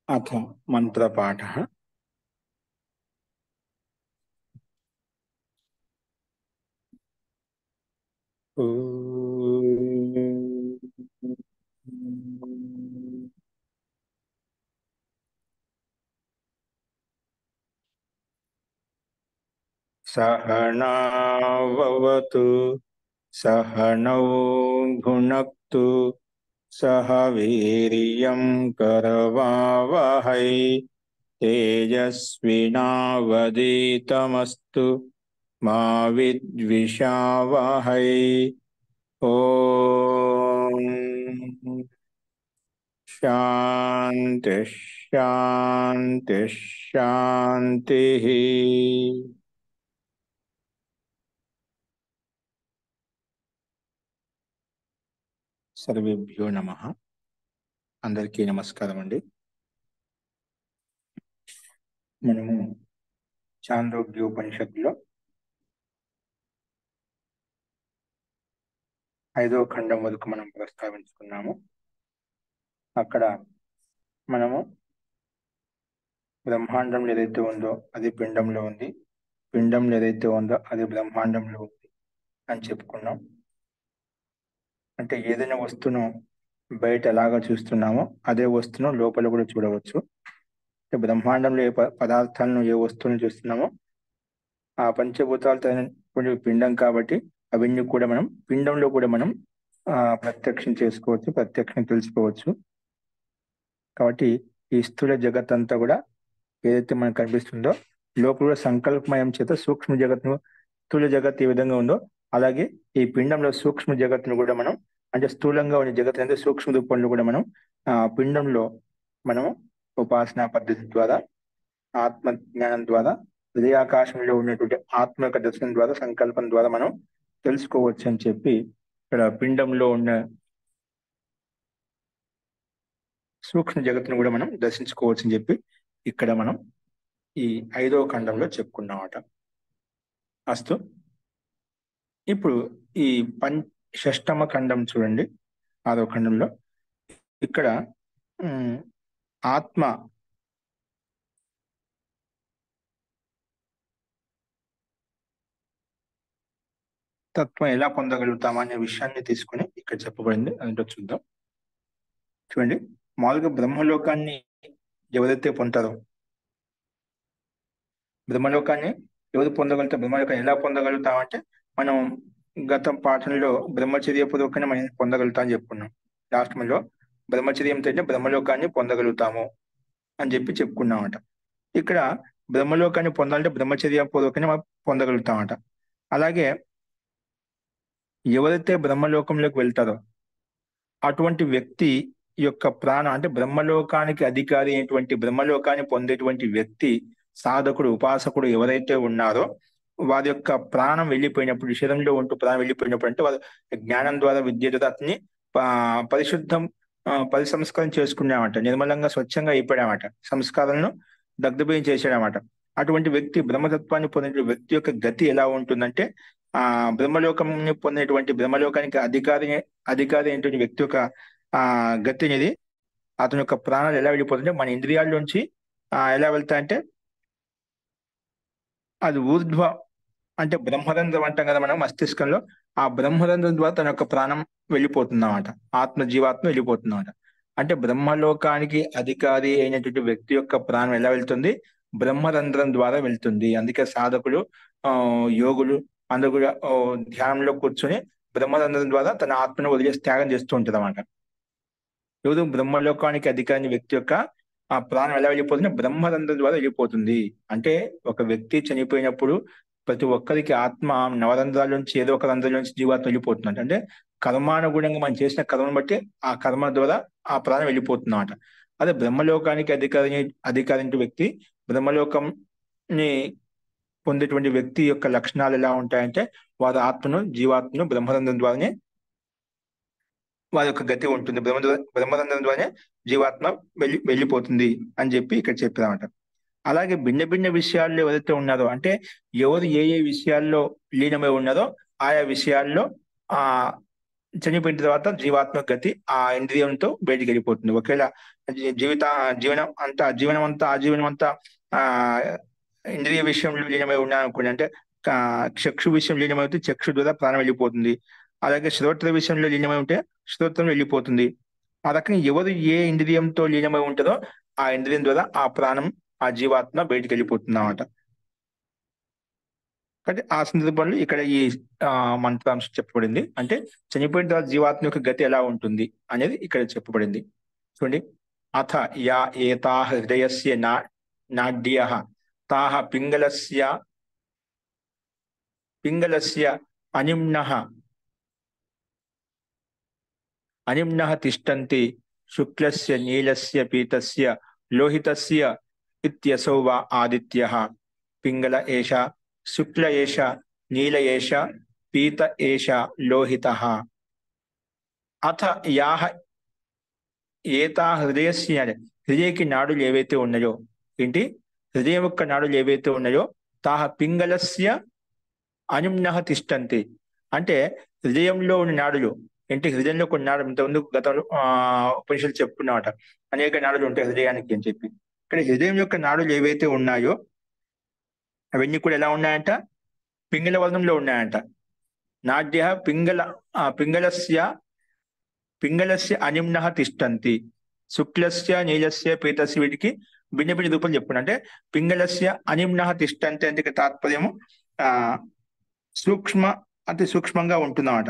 अथ मन्त्रपाठः। सहनाववतु सहनौ भुनक्तु सह वीर्यं करवावहै तेजस्विनावधीतमस्तु मा विद्विषावहै। ओम शांति शांति शांति। सर्वेभ्यो नमः। అందరికీ నమస్కారం అండి। మనము చాంద్రోగ్యోపనిషత్తులో 5వ ఖండం వరకు మనం ప్రస్తావించుకున్నాము। అక్కడ మనము బ్రహ్మాండం ఏదైతే ఉందో అది పిండంలో ఉంది, పిండం ఏదైతే ఉందో అది బ్రహ్మాండంలో ఉంది అని చెప్పుకున్నాం। అంటే ఏదైనా వస్తువును బయట ఎలాగా చూస్తున్నామో అదే వస్తువును లోపల కూడా చూడవచ్చు। బ్రహ్మాండంలో ఏ పదార్థాలను ఏ వస్తువులను చూస్తున్నామో ఆ పంచభూతాలతో పిండం కాబట్టి అవన్నీ కూడా మనం పిండంలో కూడా మనం ప్రత్యక్షం చేసుకోవచ్చు, ప్రత్యక్షం తెలుసుకోవచ్చు। కాబట్టి ఈ స్థూల జగత్ అంతా కూడా ఏదైతే మనకు కనిపిస్తుందో లోపల సంకల్పమయం చేత సూక్ష్మ జగత్తును, స్థూల జగత్ ఏ విధంగా ఉందో అలాగే ఈ పిండంలో సూక్ష్మ జగత్తును కూడా మనం, అంటే స్థూలంగా ఉన్న జగత్ అంటే సూక్ష్మ రూపంలో కూడా మనం పిండంలో మనము ఉపాసనా పద్ధతి ద్వారా, ఆత్మ జ్ఞానం ద్వారా, హృదయాకాశంలో ఉన్నటువంటి ఆత్మ యొక్క దర్శనం ద్వారా, సంకల్పం ద్వారా మనం తెలుసుకోవచ్చు అని చెప్పి ఇక్కడ పిండంలో ఉన్న సూక్ష్మ జగత్తును కూడా మనం దర్శించుకోవచ్చు అని చెప్పి ఇక్కడ మనం ఈ 5వ ఖండంలో చెప్పుకున్నామట। అస్తు, ఇప్పుడు ఈ షష్టమ ఖండం చూడండి। 6వ ఖండంలో ఇక్కడ ఆత్మ తత్వం ఎలా పొందగలుగుతామా అనే విషయాన్ని తీసుకుని ఇక్కడ చెప్పబడింది, అదేంటో చూద్దాం। చూడండి, మామూలుగా బ్రహ్మలోకాన్ని ఎవరైతే పొందుతారో, బ్రహ్మలోకాన్ని ఎవరు పొందగలుగుతారు, బ్రహ్మలోకాన్ని ఎలా పొందగలుగుతామంటే మనం గత పాఠంలో బ్రహ్మచర్య పూర్వకంగా మనం పొందగలుగుతాం అని చెప్పుకున్నాం। లాస్ట్ లో బ్రహ్మచర్యంతో బ్రహ్మలోకాన్ని పొందగలుగుతాము అని చెప్పి చెప్పుకున్నామట। ఇక్కడ బ్రహ్మలోకాన్ని పొందాలంటే బ్రహ్మచర్య పూర్వకంగా మనం పొందగలుగుతామట। అలాగే ఎవరైతే బ్రహ్మలోకంలోకి వెళ్తారో అటువంటి వ్యక్తి యొక్క ప్రాణం, అంటే బ్రహ్మలోకానికి అధికారి అయినటువంటి, బ్రహ్మలోకాన్ని పొందేటువంటి వ్యక్తి, సాధకుడు, ఉపాసకుడు ఎవరైతే ఉన్నారో వారి యొక్క ప్రాణం వెళ్ళిపోయినప్పుడు, శరీరంలో ఉంటూ ప్రాణం వెళ్ళిపోయినప్పుడు, అంటే వారు జ్ఞానం ద్వారా, విద్య ద్వారా అతన్ని పరిశుద్ధం పరిసంస్కారం చేసుకున్నామట, నిర్మలంగా స్వచ్ఛంగా అయిపోయామట, సంస్కారాలను దగ్ధభయం చేసాడమాట। అటువంటి వ్యక్తి, బ్రహ్మతత్వాన్ని పొందిన వ్యక్తి యొక్క గతి ఎలా ఉంటుందంటే బ్రహ్మలోకాన్ని పొందినటువంటి, బ్రహ్మలోకానికి అధికారి అయినటువంటి వ్యక్తి యొక్క గతి అనేది, అతని యొక్క ప్రాణాలు ఎలా వెళ్ళిపోతుంటే మన ఇంద్రియాల్లోంచి ఎలా వెళ్తాయంటే అది ఊర్ధ్వ, అంటే బ్రహ్మరంధ్రం అంటాం కదా మనం మస్తిష్కంలో, ఆ బ్రహ్మరంధ్రం ద్వారా తన యొక్క ప్రాణం వెళ్ళిపోతుందన్నమాట, ఆత్మ జీవాత్మ వెళ్ళిపోతుందన్నమాట। అంటే బ్రహ్మలోకానికి అధికారి అయినటువంటి వ్యక్తి యొక్క ప్రాణం ఎలా వెళ్తుంది, బ్రహ్మరంధ్రం ద్వారా వెళ్తుంది। అందుకే సాధకులు, యోగులు అందరూ కూడా ధ్యానంలో కూర్చొని బ్రహ్మరంధ్రం ద్వారా తన ఆత్మను వదిలేసి త్యాగం చేస్తూ ఉంటుంది అన్నమాట। ఎవరు బ్రహ్మలోకానికి అధికారి వ్యక్తి యొక్క ఆ ప్రాణం ఎలా వెళ్ళిపోతుంది, బ్రహ్మరంధ్రం ద్వారా వెళ్ళిపోతుంది। అంటే ఒక వ్యక్తి చనిపోయినప్పుడు ప్రతి ఒక్కరికి ఆత్మ నవరంధ్రాల నుంచి ఏదో ఒక రంధ్రం నుంచి జీవాత్మ వెళ్ళిపోతుంది। అంటే కర్మానుగుణంగా మనం చేసిన కర్మను బట్టి ఆ కర్మ ద్వారా ఆ ప్రాణం వెళ్ళిపోతుందన్నమాట। అదే బ్రహ్మలోకానికి అధికారి వ్యక్తి, బ్రహ్మలోకంని పొందేటువంటి వ్యక్తి యొక్క లక్షణాలు ఎలా ఉంటాయంటే వారి ఆత్మను, జీవాత్మను బ్రహ్మరంధ్రం ద్వారానే వారి యొక్క గతి ఉంటుంది, బ్రహ్మరంధ్రం ద్వారానే జీవాత్మ వెళ్ళిపోతుంది అని చెప్పి ఇక్కడ చెప్పారన్నమాట। అలాగే భిన్న భిన్న విషయాల్లో ఎవరైతే ఉన్నారో, అంటే ఎవరు ఏ ఏ విషయాల్లో లీనమై ఉన్నారో ఆయా విషయాల్లో చనిపోయిన తర్వాత జీవాత్మ గతి ఆ ఇంద్రియంతో బయటికి వెళ్ళిపోతుంది. ఒకవేళ జీవిత జీవనం అంతా ఆ ఇంద్రియ విషయంలో లీనమై ఉన్నాయనుకోండి, అంటే చక్షు విషయం లీనమైతే చక్షు ద్వారా ప్రాణం వెళ్ళిపోతుంది. అలాగే శ్రోత్ర విషయంలో లీనమై ఉంటే శ్రోత్రం వెళ్ళిపోతుంది. ఆ రకంగా ఎవరు ఏ ఇంద్రియంతో లీనమై ఉంటుందో ఆ ఇంద్రియం ద్వారా ఆ ప్రాణం, ఆ జీవాత్మ బయటికి వెళ్ళిపోతుంది అన్నమాట. కాబట్టి ఆ సందర్భంలో ఇక్కడ ఈ మంత్రాంశం చెప్పబడింది. అంటే చనిపోయిన తర్వాత జీవాత్మ యొక్క గతి ఎలా ఉంటుంది అనేది ఇక్కడ చెప్పబడింది. చూడండి, అథ యా ఏతా హృదయస్య నాడ్యః తాః పింగళస్య అనిమ్నః తిష్టంతి శుక్లస్య నీలస్య పీతస్య లోహితస్య ఇత్యసౌ వా ఆదిత్యః పింగళ ఏష శుక్ల ఏష నీల ఏష పీత ఏష లోహితః అథ యాహ ఏతా హృదయస్య, హృదయకి నాడులు ఏవైతే ఉన్నాయో, ఏంటి, హృదయం యొక్క నాడులు ఏవైతే ఉన్నాయో తాహ పింగళస్య అనిమ్నః తిష్టంతి, అంటే హృదయంలో ఉన్న నాడులు, ఏంటి, హృదయంలో కొన్ని నాడులు ఇంతకుముందు గతంలో ఉపనిషత్తు చెప్పుకున్నమాట, అనేక నాడులు ఉంటాయి హృదయానికి అని చెప్పి. ఇక్కడ హృదయం యొక్క నాడులు ఏవైతే ఉన్నాయో అవన్నీ కూడా ఎలా ఉన్నాయంట, పింగళ వర్ణంలో ఉన్నాయంట. నాడ్య పింగళస్య అనిమ్నః తిష్టంతి శుక్లస్య నీలస్య పీతస్య, వీటికి భిన్న భిన్న రూపాలు చెప్పుకున్నా. అంటే పింగళస్య అనిమ్నః తిష్టంతి అంటే తాత్పర్యము ఆ సూక్ష్మ, అతి సూక్ష్మంగా ఉంటుందన్నమాట.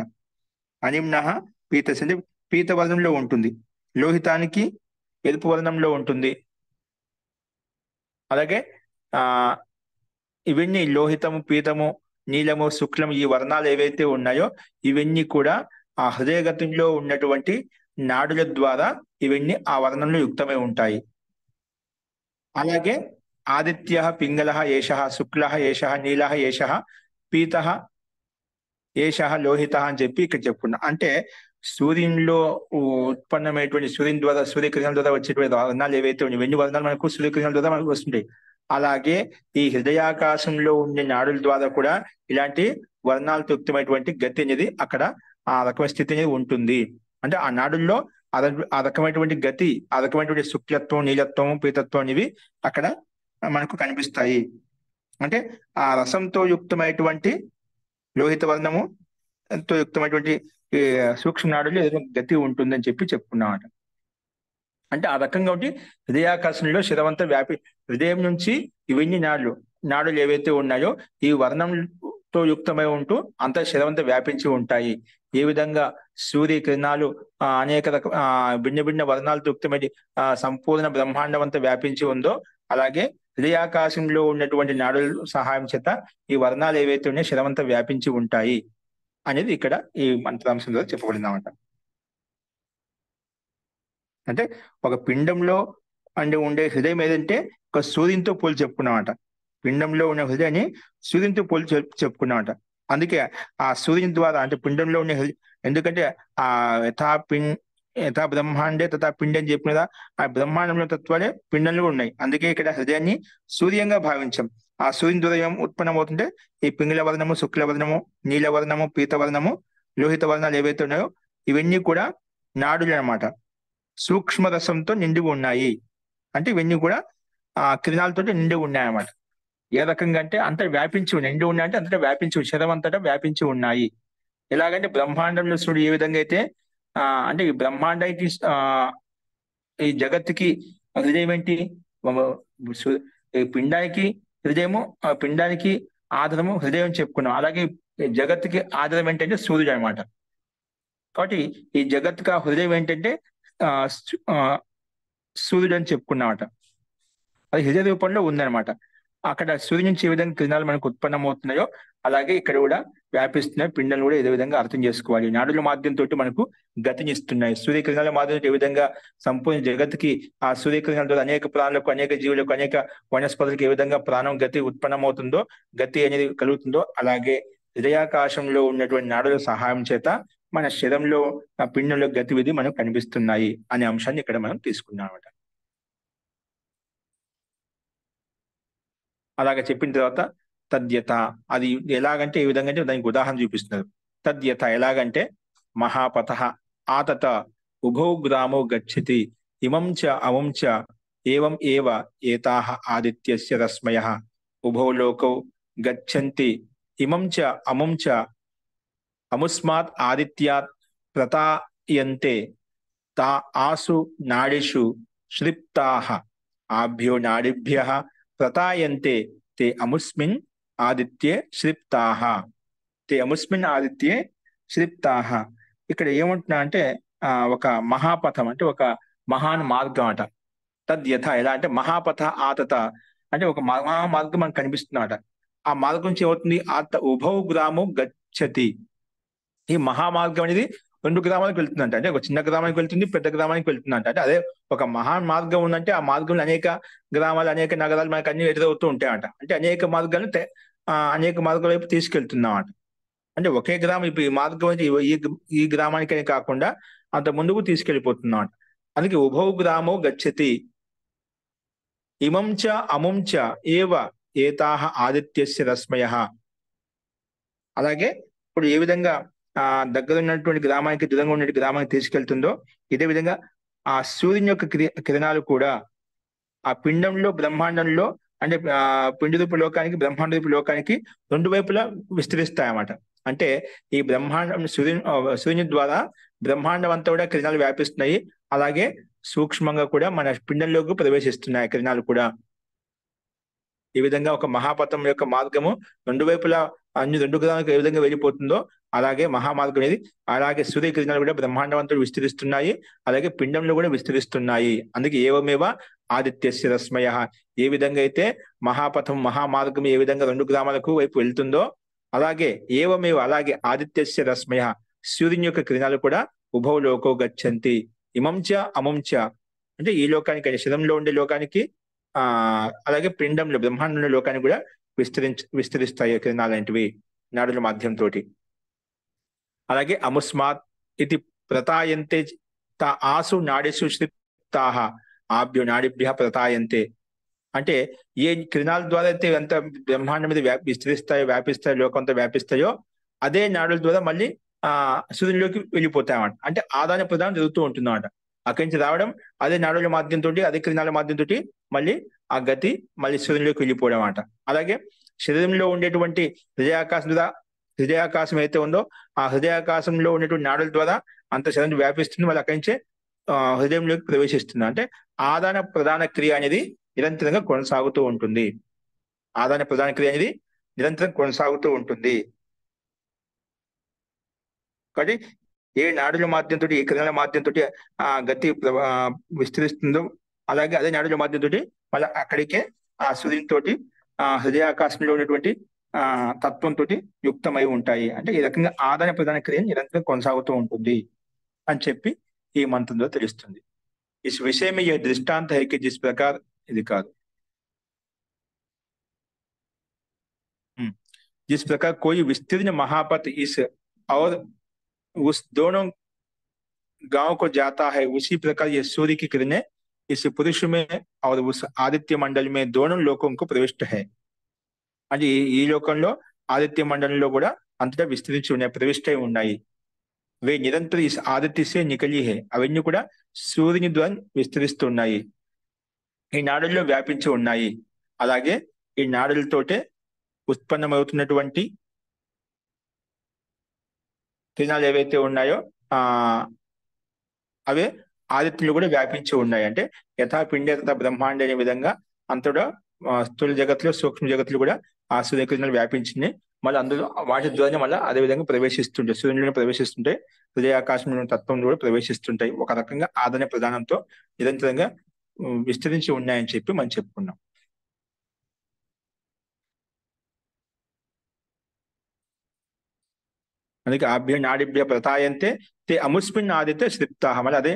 అనిమ్నః పీతస్య అంటే పీత వర్ణంలో ఉంటుంది, లోహితానికి ఎరుపు వర్ణంలో ఉంటుంది. అలాగే ఆ ఇవన్నీ లోహితము, పీతము, నీలము, శుక్లము, ఈ వర్ణాలు ఏవైతే ఉన్నాయో ఇవన్నీ కూడా ఆ హృదయగతంలో ఉన్నటువంటి నాడుల ద్వారా ఇవన్నీ ఆ వర్ణంలో యుక్తమై ఉంటాయి. అలాగే ఆదిత్య పింగళ ఏష శుక్ల ఏష నీల ఏష పీత ఏష లోహిత అని చెప్పి ఇక్కడ చెప్పుకున్నా. అంటే సూర్యునిలో ఉత్పన్నమైనటువంటి సూర్యుని ద్వారా, సూర్యకిరణాల ద్వారా వచ్చేటువంటి వర్ణాలు ఏవైతే ఉన్నాయి, ఇవన్నీ వర్ణాలు మనకు సూర్యకిరణాల ద్వారా మనకు వస్తుంటాయి. అలాగే ఈ హృదయాకాశంలో ఉండే నాడుల ద్వారా కూడా ఇలాంటి వర్ణాలతో యుక్తమైనటువంటి గతి అనేది అక్కడ ఆ రకమైన స్థితి అనేది ఉంటుంది. అంటే ఆ నాడుల్లో ఆ రకమైనటువంటి గతి, ఆ రకమైనటువంటి శుక్లత్వం, నీలత్వం, పీతత్వం అనేవి అక్కడ మనకు కనిపిస్తాయి. అంటే ఆ రసంతో యుక్తమైనటువంటి లోహిత వర్ణము తో యుక్తమైనటువంటి ఈ సూక్ష్మ నాడుల్లో ఏదో గతి ఉంటుందని చెప్పి చెప్పుకున్నామట. అంటే ఆ రకంగా ఉండి హృదయాకాశంలో శిరవంతా హృదయం నుంచి ఇవన్నీ నాడులు ఏవైతే ఉన్నాయో ఈ వర్ణంతో యుక్తమై ఉంటూ అంత శిరవంతా వ్యాపించి ఉంటాయి. ఏ విధంగా సూర్యకిరణాలు అనేక భిన్న భిన్న వర్ణాలతో యుక్తమై సంపూర్ణ బ్రహ్మాండం అంతా వ్యాపించి ఉందో, అలాగే హృదయాకాశంలో ఉన్నటువంటి నాడుల సహాయం చేత ఈ వర్ణాలు ఏవైతే ఉన్నాయో శిరవంతా వ్యాపించి ఉంటాయి అనేది ఇక్కడ ఈ మంత్రాంశం ద్వారా చెప్పబడిందన్నమాట. అంటే ఒక పిండంలో ఉండే హృదయం ఏదంటే ఒక సూర్యునితో పోల్చి చెప్పుకున్నామట. పిండంలో ఉన్న హృదయాన్ని సూర్యునితో పోల్చి చెప్పుకున్నామట. అందుకే ఆ సూర్యుని ద్వారా, అంటే పిండంలో ఉన్న ఎందుకంటే ఆ యథా బ్రహ్మాండే తథా పిండి అని చెప్పిన కదా, ఆ బ్రహ్మాండంలో తత్వాలే పిండంలో ఉన్నాయి. అందుకే ఇక్కడ హృదయాన్ని సూర్యంగా భావించాం. ఆ సూర్యుని ద్వారా ఏం ఉత్పన్నమవుతుంటే ఈ పింగళ వర్ణము, శుక్ల వర్ణము, నీల వర్ణము, పీత వర్ణము, లోహిత వర్ణాలు ఏవైతే ఉన్నాయో ఇవన్నీ కూడా నాడులు అన్నమాట. సూక్ష్మ రసంతో నిండి ఉన్నాయి. అంటే ఇవన్నీ కూడా ఆ కిరణాలతో నిండి ఉన్నాయన్నమాట. ఏ రకంగా అంటే అంతా వ్యాపించి ఉన్నాయి, నిండి ఉన్నాయి అంటే అంతటా వ్యాపించి, శరీరం అంతటా వ్యాపించి ఉన్నాయి. ఎలాగంటే బ్రహ్మాండంలో సూర్యుడు ఏ విధంగా అయితే అంటే ఈ బ్రహ్మాండానికి ఈ జగత్తుకి హృదయం ఏంటి, ఈ పిండానికి హృదయము, ఆ పిండానికి ఆధారము హృదయం చెప్పుకున్నాం. అలాగే ఈ జగత్తుకి ఆధారం ఏంటంటే సూర్యుడు అనమాట. కాబట్టి ఈ జగత్తుకి ఆ హృదయం ఏంటంటే ఆ సూర్యుడు అని చెప్పుకున్నామట. అది హృదయ రూపంలో ఉందన్నమాట. అక్కడ సూర్యుడి నుంచి ఏ విధంగా కిరణాలు మనకు ఉత్పన్నమవుతున్నాయో అలాగే ఇక్కడ కూడా వ్యాపిస్తున్నాయి. పిండాలు కూడా ఇదే విధంగా అర్థం చేసుకోవాలి. నాడుల మాధ్యంతో మనకు గతినిస్తున్నాయి. సూర్యకిరణాల మాధ్యంతో ఏ విధంగా సంపూర్ణ జగత్తుకి ఆ సూర్యకిరణాల ద్వారా అనేక ప్రాణులకు, అనేక జీవులకు, అనేక వనస్పతులకు ఏ విధంగా ప్రాణం గతి ఉత్పన్నమవుతుందో, గతి అనేది కలుగుతుందో, అలాగే హృదయాకాశంలో ఉన్నటువంటి నాడుల సహాయం చేత మన శరీరంలో ఆ పిండంలో గతివిధి మనకు కనిపిస్తున్నాయి అనే అంశాన్ని ఇక్కడ మనం తీసుకున్నాం అన్నమాట. అలాగ చెప్పిన తర్వాత తద్యత, అది ఎలాగంటే ఏ విధంగా అంటే దానికి ఉదాహరణ చూపిస్తున్నారు. తద్యత ఎలాగంటే మహాపథః ఆతత ఉభౌ గ్రామౌ గచ్చతి ఇమం చ అమం చ ఏవం ఏవ ఏతాః ఆదిత్యస్య రశ్మయః ఉభౌ లోకౌ గచ్చంతి ఇమం చ అమం చ అముస్మాత్ ఆదిత్యాత్ ప్రతాయంతే తా ఆసు నాడిషు శ్లిప్తాః ఆభ్యో నాడిభ్యః ప్రతాయంతే తే అముస్మిన్ ఆదిత్యే శ్లిప్తాః తే అముస్మిన్ ఆదిత్యే శ్లిప్తాః. ఇక్కడ ఏమంటున్నా అంటే ఒక మహాపథం అంటే ఒక మహాన్ మార్గం అట. తద్యథ ఎలా అంటే మహాపథ ఆతత అంటే ఒక మహామార్గం మనకు కనిపిస్తున్నమాట. ఆ మార్గం నుంచి ఏమవుతుంది, ఆత ఉభౌ గ్రామం గచ్చతి. ఈ మహామార్గం అనేది 2 గ్రామాలకు వెళ్తుందంట. అంటే ఒక చిన్న గ్రామానికి వెళ్తుంది, పెద్ద గ్రామానికి వెళ్తుందంట. అంటే అదే ఒక మహాన్ మార్గం ఉందంటే ఆ మార్గంలో అనేక గ్రామాలు, అనేక నగరాలు మనకు అన్ని ఎదురవుతూ ఉంటాయట. అంటే అనేక మార్గాలను అనేక మార్గాల వైపు తీసుకెళ్తున్నామట. అంటే ఒకే గ్రామం ఇప్పుడు ఈ మార్గం అయితే ఈ గ్రామానికనే కాకుండా అంత ముందుకు తీసుకెళ్లిపోతున్నామట. అందుకే ఉభౌ గ్రామో గచ్చతి ఇమం చ అముం చ ఏవ ఏతాః ఆదిత్యస్య రశ్మయః. అలాగే ఇప్పుడు ఏ విధంగా దగ్గర ఉన్నటువంటి గ్రామానికి దూరంగా ఉన్న గ్రామానికి తీసుకెళ్తుందో ఇదే విధంగా ఆ సూర్యుని యొక్క కిరణాలు కూడా ఆ పిండంలో బ్రహ్మాండంలో అంటే పిండి రూప లోకానికి బ్రహ్మాండ రూప లోకానికి 2 వైపులా విస్తరిస్తాయన్నమాట. అంటే ఈ బ్రహ్మాండం సూర్యుని ద్వారా బ్రహ్మాండం అంతా కూడా కిరణాలు వ్యాపిస్తున్నాయి. అలాగే సూక్ష్మంగా కూడా మన పిండంలోకి ప్రవేశిస్తున్నాయి కిరణాలు కూడా. ఈ విధంగా ఒక మహాపథం యొక్క మార్గము 2 వైపులా అన్ని 2 గ్రహాలకు ఏ విధంగా వెళ్ళిపోతుందో అలాగే మహామార్గం అనేది అలాగే సూర్యకిరణాలు కూడా బ్రహ్మాండవంతులు విస్తరిస్తున్నాయి, అలాగే పిండంలో కూడా విస్తరిస్తున్నాయి. అందుకే ఏవమేవ ఆదిత్యస్య రశ్మయః. ఏ విధంగా అయితే మహాపథం మహామార్గం ఏ విధంగా 2 గ్రామాలకు వైపు వెళ్తుందో అలాగే ఏవమేవ అలాగే ఆదిత్యస్య రశ్మయః సూర్యుని యొక్క కిరణాలు కూడా ఉభౌ లోకో గచ్చంతి ఇమం చ అమం చ అంటే ఈ లోకానికి శరీరంలో ఉండే లోకానికి అలాగే పిండంలో బ్రహ్మాండంలో లోకానికి కూడా విస్తరిస్తాయి కిరణాలు లాంటివి నాడుల మాధ్యంతో. అలాగే అముస్మాత్ ఇది ప్రతాయంతే తా ఆసు నాడిసు శ్లిప్తాః ఆభ్యో నాడిభ్యః ప్రతాయంతే. అంటే ఏ కిరణాల ద్వారా అయితే ఎంత బ్రహ్మాండం మీద విస్తరిస్తాయో వ్యాపిస్తాయో లోకంతో వ్యాపిస్తాయో అదే నాడుల ద్వారా మళ్ళీ సూర్యునిలోకి వెళ్ళిపోతాయన్నమాట. అంటే ఆదాన ప్రదానం జరుగుతూ ఉంటుందన్నమాట. అక్కడి నుంచి రావడం అదే నాడుల మాధ్యంతో అదే కిరణాల మాధ్యంతో మళ్ళీ ఆ గతి మళ్ళీ సూర్యునిలోకి వెళ్ళిపోవడం అన్నమాట. అలాగే శరీరంలో ఉండేటువంటి హృదయాకాశం అయితే ఉందో ఆ హృదయాకాశంలో ఉన్నటువంటి నాడుల ద్వారా అంత శరీరం వ్యాపిస్తుంది, మళ్ళీ అక్కడి నుంచే హృదయంలోకి ప్రవేశిస్తుంది. అంటే ఆదాన ప్రధాన క్రియ అనేది నిరంతరంగా కొనసాగుతూ ఉంటుంది. ఆదాన ప్రధాన క్రియ అనేది నిరంతరం కొనసాగుతూ ఉంటుంది. కాబట్టి ఏ నాడుల మాధ్యంతో ఏ కిరణాల మాధ్యంతో ఆ గతి విస్తరిస్తుందో అలాగే అదే నాడుల మాధ్యంతో మళ్ళీ అక్కడికే ఆ సూర్యునితోటి హృదయాకాశంలో ఉన్నటువంటి తత్వంతో యుక్తమై ఉంటాయి. అంటే ఈ రకంగా ఆదాన ప్రధాన క్రియ నిరంతరం కొనసాగుతూ ఉంటుంది అని చెప్పి ఈ మంత్రంలో తెలుస్తుంది. इस विषय में यह दृष्टांत है कि जिस प्रकार ఇది కాదు जिस प्रकार कोई विस्तीर्ण महापथ इस और उस दोनों गांव को जाता है उसी प्रकार यह सूर्य की किरणें इस पुरुष में और उस आदित्य मंडल में दोनों लोकों को प्रविष्ट है. అంటే ఈ లోకంలో ఆదిత్య మండలంలో కూడా అంతటా విస్తరించి ఉన్నాయి, ప్రవిష్ట ఉన్నాయి. వే నిరంతరం ఇస్ ఆదిత్య సే నికలి హే అవన్నీ కూడా సూర్యుని ద్వారా విస్తరిస్తున్నాయి, ఈ నాడుల్లో వ్యాపించి ఉన్నాయి. అలాగే ఈ నాడులతోటే ఉత్పన్నమవుతున్నటువంటి కిరణాలు ఏవైతే ఉన్నాయో అవే ఆదిత్యులు కూడా వ్యాపించి ఉన్నాయి. అంటే యథా పిండే తథా బ్రహ్మాండ అనే విధంగా అంతటా స్థూల జగత్తులో సూక్ష్మ జగత్తులు కూడా ఆ సూర్యకిరణాలు వ్యాపించినాయి. మళ్ళీ అందులో వాటి ద్వారా మళ్ళీ అదే విధంగా ప్రవేశిస్తుంటాయి, సూర్యుని ప్రవేశిస్తుంటాయి, హృదయాకాశంలో తత్వం కూడా ప్రవేశిస్తుంటాయి. ఒక రకంగా ఆదాన ప్రధానంతో నిరంతరంగా విస్తరించి ఉన్నాయని చెప్పి మనం చెప్పుకున్నాం. అందుకే ఆభ్య నాడిభ్య ప్రతాయంతే తే అముస్మిన్ ఆదిత్య శ్లిప్తాః. మళ్ళీ అదే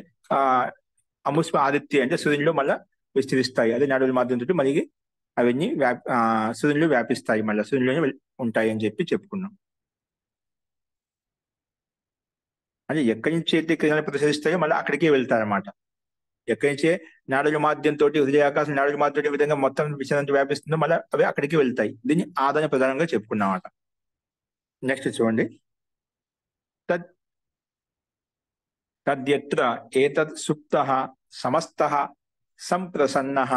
అముస్మ ఆదిత్య అంటే సూర్యునిలో మళ్ళీ విస్తరిస్తాయి, అదే నాడుల మాధ్యంతో మళ్ళీ అవన్నీ సూర్యునిలో వ్యాపిస్తాయి, మళ్ళీ సూర్యునిలోనే ఉంటాయి అని చెప్పి చెప్పుకున్నాం. అంటే ఎక్కడి నుంచి అయితే కిరణాలు ప్రసరిస్తాయో మళ్ళీ అక్కడికే వెళ్తారన్నమాట. ఎక్కడి నుంచే నాడుల మాధ్యంతో హృదయాకాశం నాడుల మాధ్యంతో ఏ విధంగా మొత్తం విషయం వ్యాపిస్తుందో మళ్ళీ అవి అక్కడికి వెళ్తాయి. దీన్ని ఆదాన ప్రధానంగా చెప్పుకున్నాం అన్నమాట. నెక్స్ట్ చూడండి. తద్యత్ర ఏతత్ సుప్తః సమస్తః సంప్రసన్నః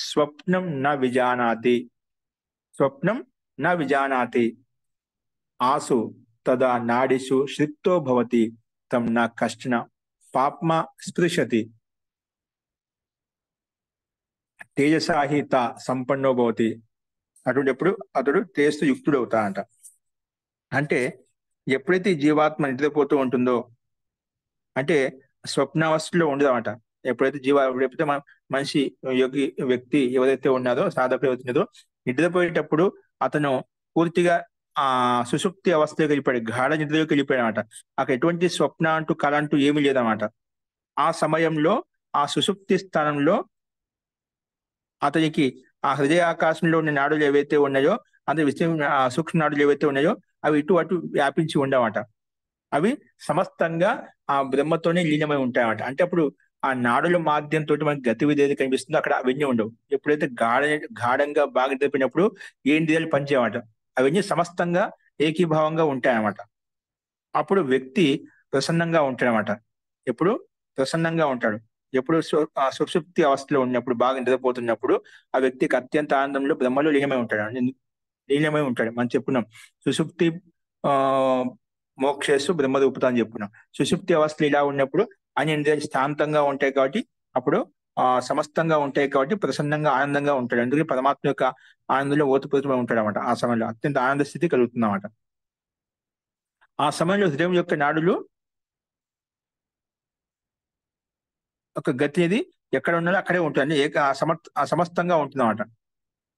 స్వప్నం న విజానాతి స్వప్నం న విజానాతి ఆసు తదా నాడిషు శ్రిప్తో భవతి తం న కష్టన పాప్మ స్పృశతి తేజసాహిత సంపన్నో భవతి. అటువంటిప్పుడు అతడు తేజస్సు యుక్తుడు అవుతాడంట. అంటే ఎప్పుడైతే ఈ జీవాత్మ నిద్రపోతూ ఉంటుందో, అంటే స్వప్నావస్థలో ఉండదన్నమాట. ఎప్పుడైతే మనిషి యోగి వ్యక్తి ఎవరైతే ఉన్నారో, సాధకుడు ఎవరైతే ఉన్నారో, నిద్రపోయేటప్పుడు అతను పూర్తిగా ఆ సుషుప్తి అవస్థలోకి వెళ్ళిపోయాడు, గాఢ నిద్రలోకి వెళ్ళిపోయాడు అనమాట. అక్కడ ఎటువంటి స్వప్న అంటూ కళ అంటూ ఏమీ లేదన్నమాట. ఆ సమయంలో ఆ సుషుప్తి స్థానంలో అతనికి ఆ హృదయ ఆకాశంలో ఉన్న నాడులు ఏవైతే ఉన్నాయో, అంటే సూక్ష్మ నాడులు ఏవైతే ఉన్నాయో అవి ఇటు అటు వ్యాపించి ఉండవట. అవి సమస్తంగా ఆ బ్రహ్మతోనే లీనమై ఉంటాయన్నమాట. అంటే అప్పుడు ఆ నాడుల మాధ్యంతో మనకి గతివిధి ఏది కనిపిస్తుందో అక్కడ అవన్నీ ఉండవు. ఎప్పుడైతే గాఢంగా బాగా నిద్రపోయినప్పుడు ఏ ఇంద్రియాలు పనిచేయమాట, అవన్నీ సమస్తంగా ఏకీభావంగా ఉంటాయన్నమాట. అప్పుడు వ్యక్తి ప్రసన్నంగా ఉంటాడనమాట. ఎప్పుడు ప్రసన్నంగా ఉంటాడు, ఎప్పుడు సుషుప్తి అవస్థలో ఉన్నప్పుడు, బాగా నిద్రపోతున్నప్పుడు ఆ వ్యక్తికి అత్యంత ఆనందంలో బ్రహ్మలో లీనమై ఉంటాడు. మనం చెప్పుకున్నాం సుషుప్తి ఆ మోక్షేసు బ్రహ్మరూపత అని చెప్పుకున్నాం. సుషుప్తి అవస్థలు ఇలా ఉన్నప్పుడు అన్ని ఇంద్రియాలు శాంతంగా ఉంటాయి కాబట్టి, అప్పుడు సమస్తంగా ఉంటాయి కాబట్టి ప్రసన్నంగా ఆనందంగా ఉంటాడు. అందుకే పరమాత్మ యొక్క ఆనందంలో ఓతప్రోతమై ఉంటాడు అనమాట. ఆ సమయంలో అత్యంత ఆనంద స్థితి కలుగుతుంది అన్నమాట. ఆ సమయంలో హృదయం యొక్క నాడులు ఒక గతి అనేది ఎక్కడ ఉన్నదో అక్కడే ఉంటుంది, సమస్తంగా ఉంటుంది అన్నమాట.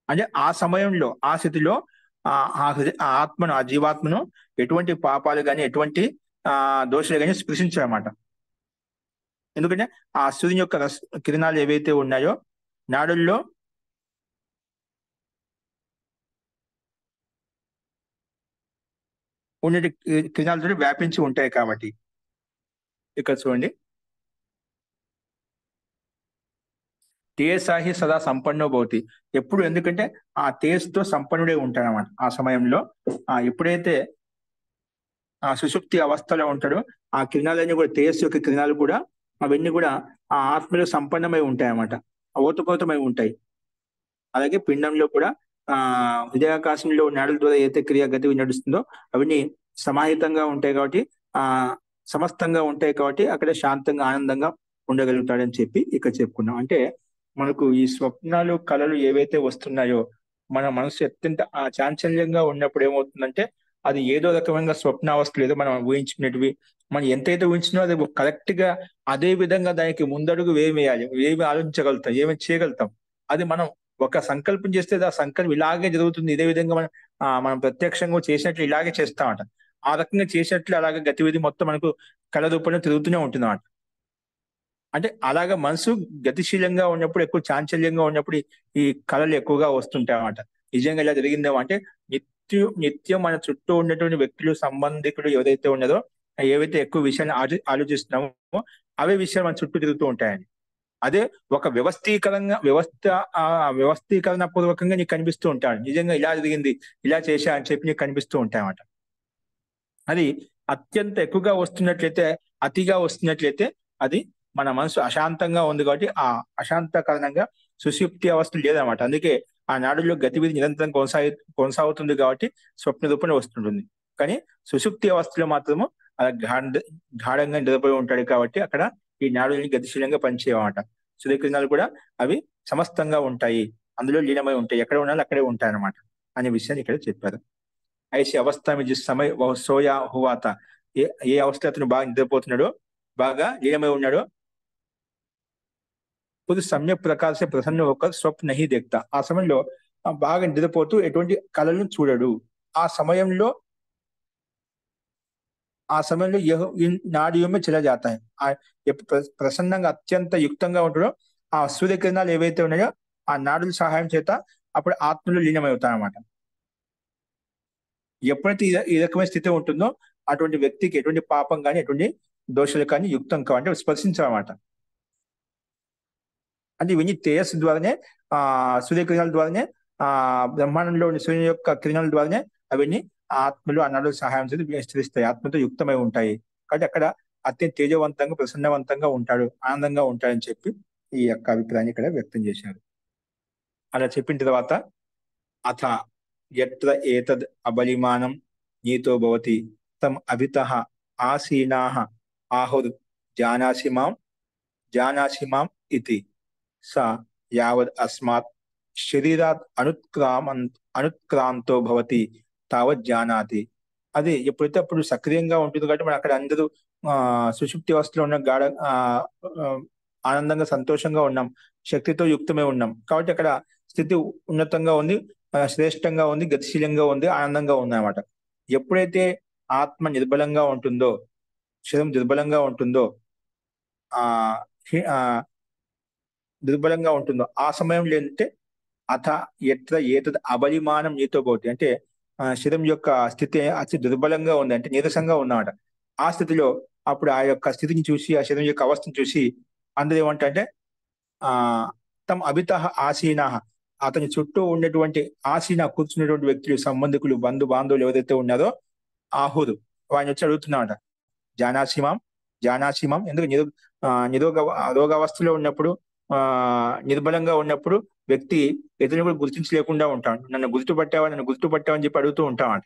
అంటే ఆ సమయంలో ఆ స్థితిలో ఆ ఆత్మను, ఆ జీవాత్మను ఎటువంటి పాపాలు కానీ ఎటువంటి దోషాలు కానీ స్పృశించాయన్నమాట. ఎందుకంటే ఆ సూర్యుని యొక్క కిరణాలు ఏవైతే ఉన్నాయో నాడుల్లో ఉండే కిరణాలతో వ్యాపించి ఉంటాయి కాబట్టి. ఇక్కడ చూడండి, తేజసాహి సదా సంపన్నో భవతి. ఎప్పుడు, ఎందుకంటే ఆ తేజస్తో సంపన్నుడే ఉంటాడనమాట. ఆ సమయంలో ఎప్పుడైతే ఆ సుషుప్తి అవస్థలో ఉంటాడో ఆ కిరణాలన్నీ కూడా, తేజస్సు యొక్క కిరణాలు కూడా అవన్నీ కూడా ఆ ఆత్మలో సంపన్నమై ఉంటాయి అన్నమాట, ఓతపోతమై ఉంటాయి. అలాగే పిండంలో కూడా ఆ హృదయాకాశంలో నాడుల ద్వారా ఏదైతే క్రియ గతి నడుస్తుందో అవన్నీ సమాహితంగా ఉంటాయి కాబట్టి, ఆ సమస్తంగా ఉంటాయి కాబట్టి అక్కడ శాంతంగా ఆనందంగా ఉండగలుగుతాడని చెప్పి ఇక్కడ చెప్పుకున్నాం. అంటే మనకు ఈ స్వప్నాలు కళలు ఏవైతే వస్తున్నాయో, మన మనసు అత్యంత చాంచల్యంగా ఉన్నప్పుడు ఏమవుతుందంటే అది ఏదో రకమైన స్వప్నావస్థ, లేదో మనం ఊహించుకునేటివి మనం ఎంతైతే ఊహించినో అది కరెక్ట్ గా అదే విధంగా దానికి ముందడుగు వేయాలి, ఏమి ఆలోచించగలుగుతాం, ఏమి చేయగలుగుతాం. అది మనం ఒక సంకల్పం చేస్తే ఆ సంకల్పం ఇలాగే జరుగుతుంది, ఇదే విధంగా మనం ప్రత్యక్షంగా చేసినట్లు ఇలాగే చేస్తామట. ఆ రకంగా చేసినట్లు అలాగే గతివిధి మొత్తం మనకు కళ రూపంలో తిరుగుతూనే ఉంటుంది అన్నమాట. అంటే అలాగా మనసు గతిశీలంగా ఉన్నప్పుడు, ఎక్కువ చాంచల్యంగా ఉన్నప్పుడు ఈ కళలు ఎక్కువగా వస్తుంటాయి అన్నమాట. నిజంగా ఇలా జరిగిందేమో అంటే నిత్యం మన చుట్టూ ఉన్నటువంటి వ్యక్తులు, సంబంధికులు ఎవరైతే ఉన్నదో, ఏవైతే ఎక్కువ విషయాన్ని ఆలోచిస్తున్నామో అవే విషయాలు మన చుట్టూ తిరుగుతూ ఉంటాయని. అదే ఒక వ్యవస్థీకరణ పూర్వకంగా నీకు కనిపిస్తూ ఉంటాడు, నిజంగా ఇలా జరిగింది, ఇలా చేశా అని చెప్పి నీకు కనిపిస్తూ ఉంటాయన్నమాట. అది అత్యంత ఎక్కువగా వస్తున్నట్లయితే, అతిగా వస్తున్నట్లయితే అది మన మనసు అశాంతంగా ఉంది కాబట్టి ఆ అశాంత కారణంగా సుషుప్తి అవస్థ లేదన్నమాట. అందుకే ఆ నాడుల్లో గతివిధి నిరంతరం కొనసాగుతుంది కాబట్టి స్వప్న రూపంలో వస్తుంటుంది. కానీ సుషుప్తి అవస్థలో మాత్రము అలా గాఢంగా నిద్రపోయి ఉంటాడు కాబట్టి అక్కడ ఈ నాడుల్ని గతిశీలంగా పనిచేయమాట. సూర్యకిరణాలు కూడా అవి సమస్తంగా ఉంటాయి, అందులో లీనమై ఉంటాయి, ఎక్కడ ఉండాలో అక్కడే ఉంటాయి అన్నమాట అనే విషయాన్ని ఇక్కడ చెప్పారు. ఐసి అవస్థ में जिस समय वह सोया हुआ था, ఏ అవస్థ అతను బాగా నిద్రపోతున్నాడో, బాగా లీనమై ఉన్నాడో, खुद सम्यक प्रकार से प्रसन्न होकर स्वप्न नहीं देखता. ఆ సమయంలో బాగా నిద్రపోతూ ఎటువంటి కళలను చూడడు. ఆ సమయంలో నాడియో మే చలా జాతా హై. ఎప్పుడు ప్రసన్నంగా అత్యంత యుక్తంగా ఉంటాడో ఆ సూర్యకిరణాలు ఏవైతే ఉన్నాయో ఆ నాడుల సహాయం చేత అప్పుడు ఆత్మలో లీనమై అవుతాయన్నమాట. ఎప్పుడైతే ఈ రకమైన స్థితి ఉంటుందో అటువంటి వ్యక్తికి ఎటువంటి పాపం కానీ ఎటువంటి దోషాలు కానీ యుక్తం కావు, అంటే స్పర్శించమన్నమాట. అంటే ఇవన్నీ తేజస్సు ద్వారానే, సూర్యకిరణాల ద్వారానే, బ్రహ్మాండంలోని సూర్యుని యొక్క కిరణాల ద్వారానే అవన్నీ ఆత్మలు అన్నాడు సహాయం చేసి విస్తరిస్తాయి, ఆత్మతో యుక్తమై ఉంటాయి. కాబట్టి అక్కడ అత్యంత తేజవంతంగా ప్రసన్నవంతంగా ఉంటాడు, ఆనందంగా ఉంటాడని చెప్పి ఈ యొక్క అభిప్రాయాన్ని ఇక్కడ వ్యక్తం చేశారు. అలా చెప్పిన తర్వాత అథ యత్ర ఏతద్ అబలిమానం నీతో భవతి తం అభితః ఆసీనాః ఆహుర్ జానాసి మాం జానాసి మాం ఇతి స యావద్ అస్మాత్ శరీరాత్ అనుత్క్రాంతో భవతి తావత్ జానాతి. అది ఎప్పుడైతే అప్పుడు సక్రియంగా ఉంటుంది కాబట్టి మనం అక్కడ అందరూ సుషుప్తి అవస్థలో ఉన్న గాఢ ఆ, ఆనందంగా సంతోషంగా ఉన్నాం, శక్తితో యుక్తమై ఉన్నాం కాబట్టి అక్కడ స్థితి ఉన్నతంగా ఉంది, శ్రేష్టంగా ఉంది, గతిశీలంగా ఉంది, ఆనందంగా ఉంది అన్నమాట. ఎప్పుడైతే ఆత్మ నిర్బలంగా ఉంటుందో, శరీరం దుర్బలంగా ఉంటుందో, ఆ దుర్బలంగా ఉంటుందో ఆ సమయంలో ఏంటంటే అథ ఎత్ర ఏతద్ అబలిమానం నీతో భవతి అంటే శరీరం యొక్క స్థితి అతి దుర్బలంగా ఉంది అంటే నీరసంగా ఉన్నమాట. ఆ స్థితిలో అప్పుడు ఆ యొక్క స్థితిని చూసి ఆ శరీరం యొక్క అవస్థను చూసి అందరూ ఏమంటారంటే ఆ తమ అభిత ఆసీన, అతని చుట్టూ ఉన్నటువంటి ఆసీన కూర్చున్నటువంటి వ్యక్తులు, సంబంధికులు, బాంధవులు ఎవరైతే ఉన్నారో ఆహురు వాడిని వచ్చి అడుగుతున్నామట. జానాసిమాం జానాసిమాం ఎందుకు రోగావస్థలో ఉన్నప్పుడు ఆ నిర్బలంగా ఉన్నప్పుడు వ్యక్తి ఇతరుని కూడా గుర్తించలేకుండా ఉంటాడు. నన్ను గుర్తుపట్టావని చెప్పి అడుగుతూ ఉంటామట.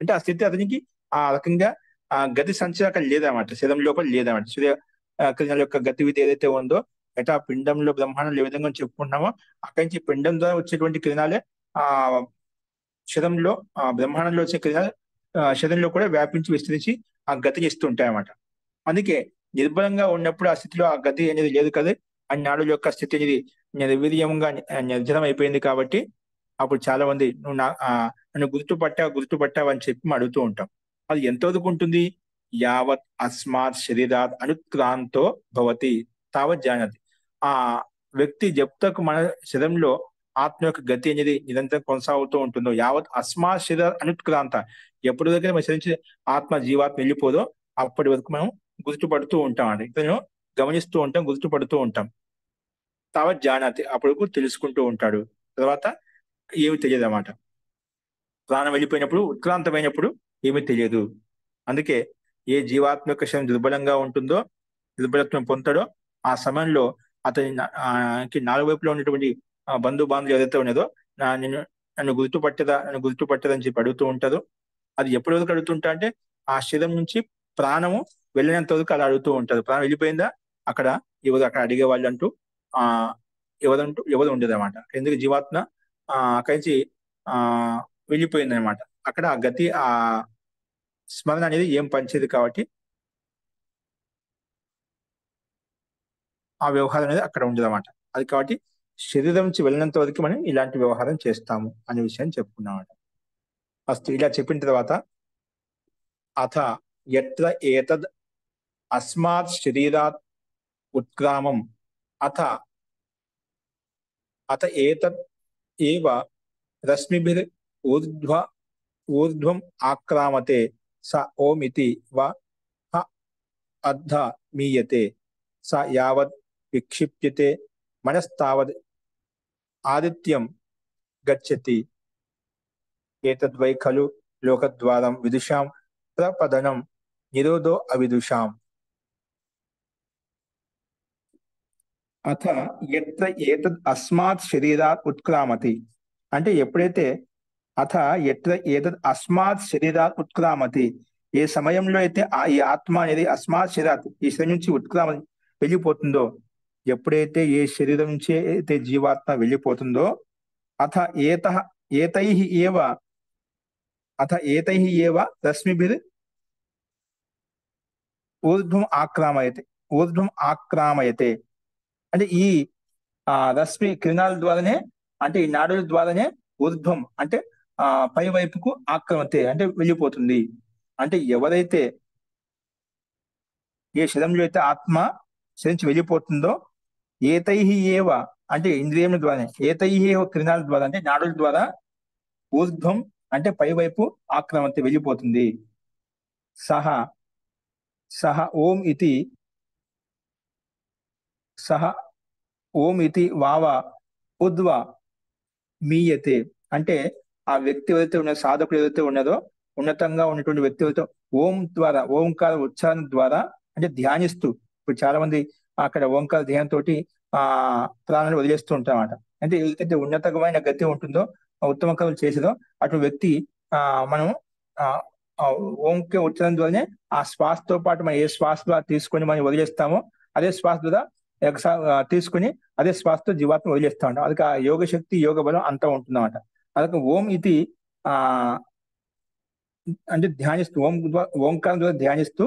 అంటే ఆ స్థితి అతనికి ఆ రకంగా ఆ గతి సంచయం అక్కడ లేదన్నమాట, శరీరం లోపల లేదన్నమాట. సూర్య కిరణాల యొక్క గతివిధి ఏదైతే ఉందో, ఎటా పిండంలో బ్రహ్మాండంలో ఏ విధంగా చెప్పుకుంటున్నామో అక్కడి నుంచి పిండం ద్వారా వచ్చేటువంటి కిరణాలే ఆ శరీరంలో బ్రహ్మాండంలో వచ్చే కిరణాలు శరీరంలో కూడా వ్యాపించి విస్తరించి ఆ గతిని ఇస్తూ ఉంటాయన్నమాట. అందుకే నిర్బలంగా ఉన్నప్పుడు ఆ స్థితిలో ఆ గతి అనేది లేదు కదా, ఆ నాడుల యొక్క స్థితి అనేది నిర్వీర్యంగా నిర్జనం అయిపోయింది కాబట్టి అప్పుడు చాలా మంది నువ్వు నన్ను గుర్తుపట్టావు అని చెప్పి అడుగుతూ ఉంటాం. అది ఎంతవరకు ఉంటుంది? యావత్ అస్మాత్ శరీరాత్ అనుక్రాంతో భవతి తావత్ జానతి. ఆ వ్యక్తి జప్తకు మన శరీరంలో ఆత్మ యొక్క గతి అనేది నిరంతరం కొనసాగుతూ ఉంటుందో, యావత్ అస్మాత్ శరీర అనుత్క్రాంత, ఎప్పటి దగ్గర మన శరీరం ఆత్మ జీవాత్మ వెళ్ళిపోదో అప్పటి వరకు మనం గుర్తుపడుతూ ఉంటాం అండి. ఇతను గమనిస్తూ ఉంటాం, గుర్తుపడుతూ ఉంటాం. తావత్ జానాతి, అప్పుడు తెలుసుకుంటూ ఉంటాడు. తర్వాత ఏమి తెలియదు అన్నమాట. ప్రాణం వెళ్ళిపోయినప్పుడు, ఉత్క్రాంతమైనప్పుడు ఏమీ తెలియదు. అందుకే ఏ జీవాత్మ యొక్క శరీరం దుర్బలంగా ఉంటుందో, దుర్బలత్వం పొందుతాడో ఆ సమయంలో అతని నాలుగు వైపులో ఉన్నటువంటి బాంధవులు ఏదైతే ఉన్నదో నన్ను గుర్తుపట్టదా అని చెప్పి అడుగుతూ ఉంటారు. అది ఎప్పటి వరకు అడుగుతుంటా అంటే ఆ శరీరం నుంచి ప్రాణము వెళ్ళినంత వరకు అలా అడుగుతూ ఉంటారు. ప్రాణం వెళ్ళిపోయిందా అక్కడ అక్కడ అడిగే వాళ్ళు అంటూ ఆ ఎవరు ఉండదు అనమాట. ఎందుకు జీవాత్మ అక్కడి నుంచి ఆ వెళ్ళిపోయింది అనమాట. అక్కడ ఆ గతి ఆ స్మరణ అనేది ఏం పనిచేది కాబట్టి ఆ వ్యవహారం అనేది అక్కడ ఉండదు అనమాట. అది కాబట్టి శరీరం నుంచి వెళ్ళినంత వరకు మనం ఇలాంటి వ్యవహారం చేస్తాము అనే విషయాన్ని చెప్పుకున్నాం. ఫస్ట్ ఇలా చెప్పిన తర్వాత అథ ఎత్ర ఏతద్ అస్మాత్ శరీరాత్ ఉత్క్రామం అథ ఏతత్ ఏవ రశ్మిభిర్ ఊర్ధ్వం ఆక్రామతే స ఓమితి వా అద్ధ మీయతే స యావత్ విక్షిప్యతే మనస్తావద్ ఆదిత్యం గచ్చతి ఏతద్వై ఖలు లోకద్వారం విదుషాం ప్రపదనం నిరోధో అవిదుషాం. అథ ఎత్ర ఏతద్ అస్మాత్ శరీరాత్ ఉత్క్రామతి అంటే ఎప్పుడైతే అథ ఎత్ర ఏతద్ అస్మాత్ శరీరాత్ ఉత్క్రామతి, ఏ సమయంలో అయితే ఈ ఆత్మ అనేది అస్మాత్ శరీరాత్ ఈ శరీరం నుంచి వెళ్ళిపోతుందో, ఎప్పుడైతే ఏ శరీరం నుంచి అయితే జీవాత్మ వెళ్ళిపోతుందో అథ ఏతైః ఏవ రశ్మిభిర్ ఊర్ధ్వం ఆక్రామయతే అంటే ఈ రశ్మి కిరణాల ద్వారానే, అంటే ఈ నాడుల ద్వారానే ఊర్ధ్వం అంటే పై వైపుకు ఆక్రమతే అంటే వెళ్ళిపోతుంది. అంటే ఎవరైతే ఏ శరీరంలో అయితే ఆత్మ శరించి వెళ్ళిపోతుందో ఏతైః ఏవ అంటే ఇంద్రియముల ద్వారా, ఏతైః ఏవ కిరణాల ద్వారా అంటే నాడుల ద్వారా ఊర్ధ్వం అంటే పై వైపు ఆక్రమతే వెళ్ళిపోతుంది. సహ సహ ఓం ఇతి వావ ఉద్వ మీయతే అంటే ఆ వ్యక్తి ఏదైతే ఉన్న సాధకుడు ఏదైతే ఉన్నదో, ఉన్నతంగా ఉన్నటువంటి వ్యక్తి ఏదైతే ఓం ద్వారా ఓంకార ఉచ్చారణ ద్వారా అంటే ధ్యానిస్తూ, ఇప్పుడు చాలా మంది అక్కడ ఓంకార ధ్యానంతో ఆ ప్రాణాలు వదిలేస్తూ ఉంటారన్నమాట. అంటే ఏదైతే ఉన్నతమైన గతి ఉంటుందో, ఆ ఉత్తమ కర్మలు చేసేదో అటు వ్యక్తి ఆ మనం ఆ ఆ ఓంకే ఉచ్చరణ ద్వారానే ఆ శ్వాసతో పాటు మనం ఏ శ్వాస ద్వారా తీసుకొని మనం వదిలేస్తామో అదే శ్వాస ద్వారా తీసుకుని అదే శ్వాసతో జీవాత్మ వదిలేస్తా ఉంటాం. అది ఆ యోగ శక్తి యోగ బలం అంతా ఉంటుందన్నమాట. అదొక ఓం ఇది ఆ అంటే ధ్యానిస్తూ ఓంకారం ద్వారా ధ్యానిస్తూ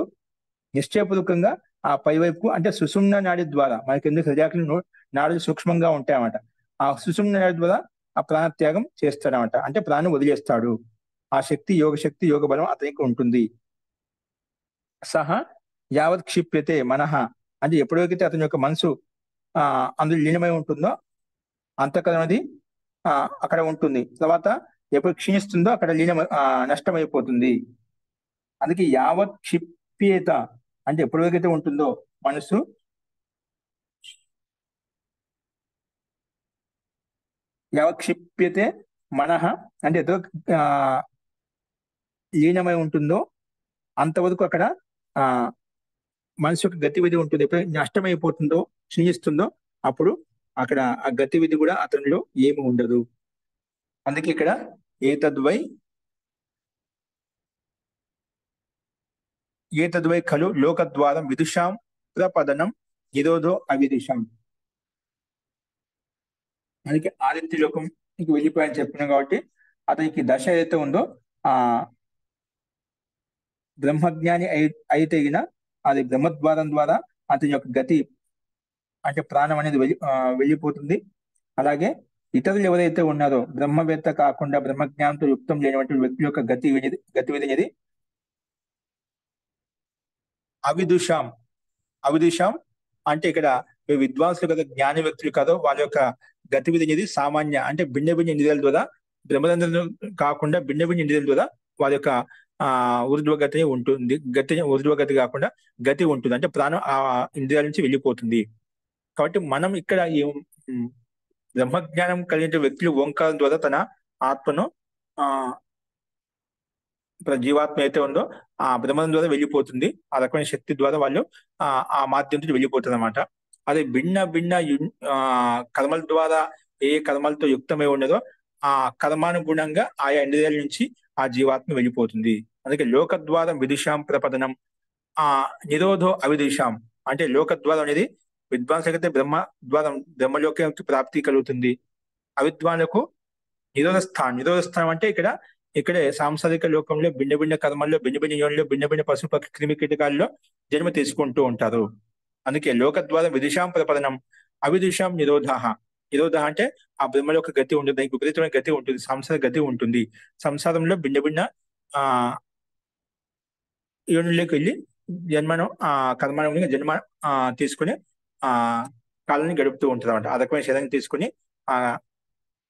నిశ్చయపూర్వకంగా ఆ పైవైపు అంటే సుషుమ్న నాడి ద్వారా మనకి ఎందుకు హృదయాలు నాడులు సూక్ష్మంగా ఉంటాయన్నమాట. ఆ సుషుమ్న నాడి ద్వారా ఆ ప్రాణత్యాగం చేస్తాడనమాట. అంటే ప్రాణం వదిలేస్తాడు. ఆ శక్తి యోగ బలం అతనికి ఉంటుంది. సహా యావత్ క్షిప్యతే మనః, అంటే ఎప్పుడైతే అతని యొక్క మనసు ఆ అందులో లీనమై ఉంటుందో అంతఃకరణ అది ఆ అక్కడ ఉంటుంది. తర్వాత ఎప్పుడు క్షీణిస్తుందో అక్కడ నష్టమైపోతుంది. అందుకే యావత్ క్షిప్యేత, అంటే ఎప్పటివరకైతే ఉంటుందో మనసు, యావత్ క్షిప్యతే మనః, అంటే ఏదో ఆ, లీనమై ఉంటుందో అంతవరకు అక్కడ ఆ మనసు యొక్క గతివిధి ఉంటుంది. ఎప్పుడైతే నష్టమైపోతుందో క్షీణిస్తుందో అప్పుడు అక్కడ ఆ గతివిధి కూడా అతనిలో ఏమి ఉండదు. అందుకే ఇక్కడ ఏతద్వై ఏతద్వై ఖలు లోకద్వారం విదుషాం ప్రపదనం నిరోధో అవిదుషాం. అందుకే ఆదిత్య లోకం వెళ్ళిపోయని చెప్పిన కాబట్టి అతనికి దశ ఏదైతే ఉందో ఆ బ్రహ్మజ్ఞాని అయితే గిన అది బ్రహ్మద్వారం ద్వారా అతని యొక్క గతి అంటే ప్రాణం అనేది వెళ్ళిపోతుంది. అలాగే ఇతరులు ఎవరైతే ఉన్నారో బ్రహ్మవేత్త కాకుండా బ్రహ్మజ్ఞానంతో యుక్తం లేనటువంటి వ్యక్తి యొక్క గతివిధి అనేది అవిదుషాం. అవిదుషాం అంటే ఇక్కడ ఈ విద్వాంసులు కదా, జ్ఞాని వ్యక్తులు కాదో వాళ్ళ యొక్క గతివిధి అనేది సామాన్య అంటే భిన్న భిన్న ఇంద్రియాల ద్వారా బ్రహ్మరంధ్రం కాకుండా భిన్న భిన్న ఇంద్రియాల ద్వారా వాళ్ళ యొక్క ఊర్ధ్వ గతి ఉంటుంది. ఊర్ధ్వ గతి కాకుండా గతి ఉంటుంది, అంటే ప్రాణం ఆ ఇంద్రియాల నుంచి వెళ్ళిపోతుంది. కాబట్టి మనం ఇక్కడ ఈ బ్రహ్మజ్ఞానం కలిగిన వ్యక్తులు ఓంకారం ద్వారా తన ఆత్మను ఆ ఇప్పుడు జీవాత్మ అయితే ఉందో ఆ బ్రహ్మం ద్వారా వెళ్ళిపోతుంది. ఆ రకమైన శక్తి ద్వారా వాళ్ళు ఆ ఆ మాధ్యంతో వెళ్ళిపోతుంది అనమాట. అదే భిన్న భిన్న కర్మల ద్వారా ఏ కర్మలతో యుక్తమై ఉన్నదో ఆ కర్మానుగుణంగా ఆయా ఇంద్రియాల నుంచి ఆ జీవాత్మ వెళ్ళిపోతుంది. అందుకే లోకద్వారం విదుషాం ప్రపదనం ఆ నిరోధో అవిదుషాం, అంటే లోకద్వారం అనేది విద్వాంసకైతే బ్రహ్మలోకానికి ప్రాప్తి కలుగుతుంది. అవిద్వానులకు నిరోధ స్థానం అంటే ఇక్కడే సాంసారిక లోకంలో భిన్న భిన్న కర్మల్లో భిన్న భిన్న యోనిలో భిన్న భిన్న పశు పక్షి క్రిమి కీటకాల్లో జన్మ తీసుకుంటూ ఉంటారు. అందుకే లోక ద్వారా విదుషాం ప్రపదనం అవిదుషాం నిరోధ. నిరోధ అంటే ఆ బ్రహ్మలోక గతి ఉంటుంది, దానికి విపరీతమైన గతి ఉంటుంది, సంసార గతి ఉంటుంది. సంసారంలో భిన్న భిన్న ఆ యోనిలోకి వెళ్ళి జన్మను కర్మానుగుణంగా జన్మ తీసుకుని ఆ కాలాన్ని గడుపుతూ ఉంటారు అనమాట. ఆ రకమైన శరీరం తీసుకుని ఆ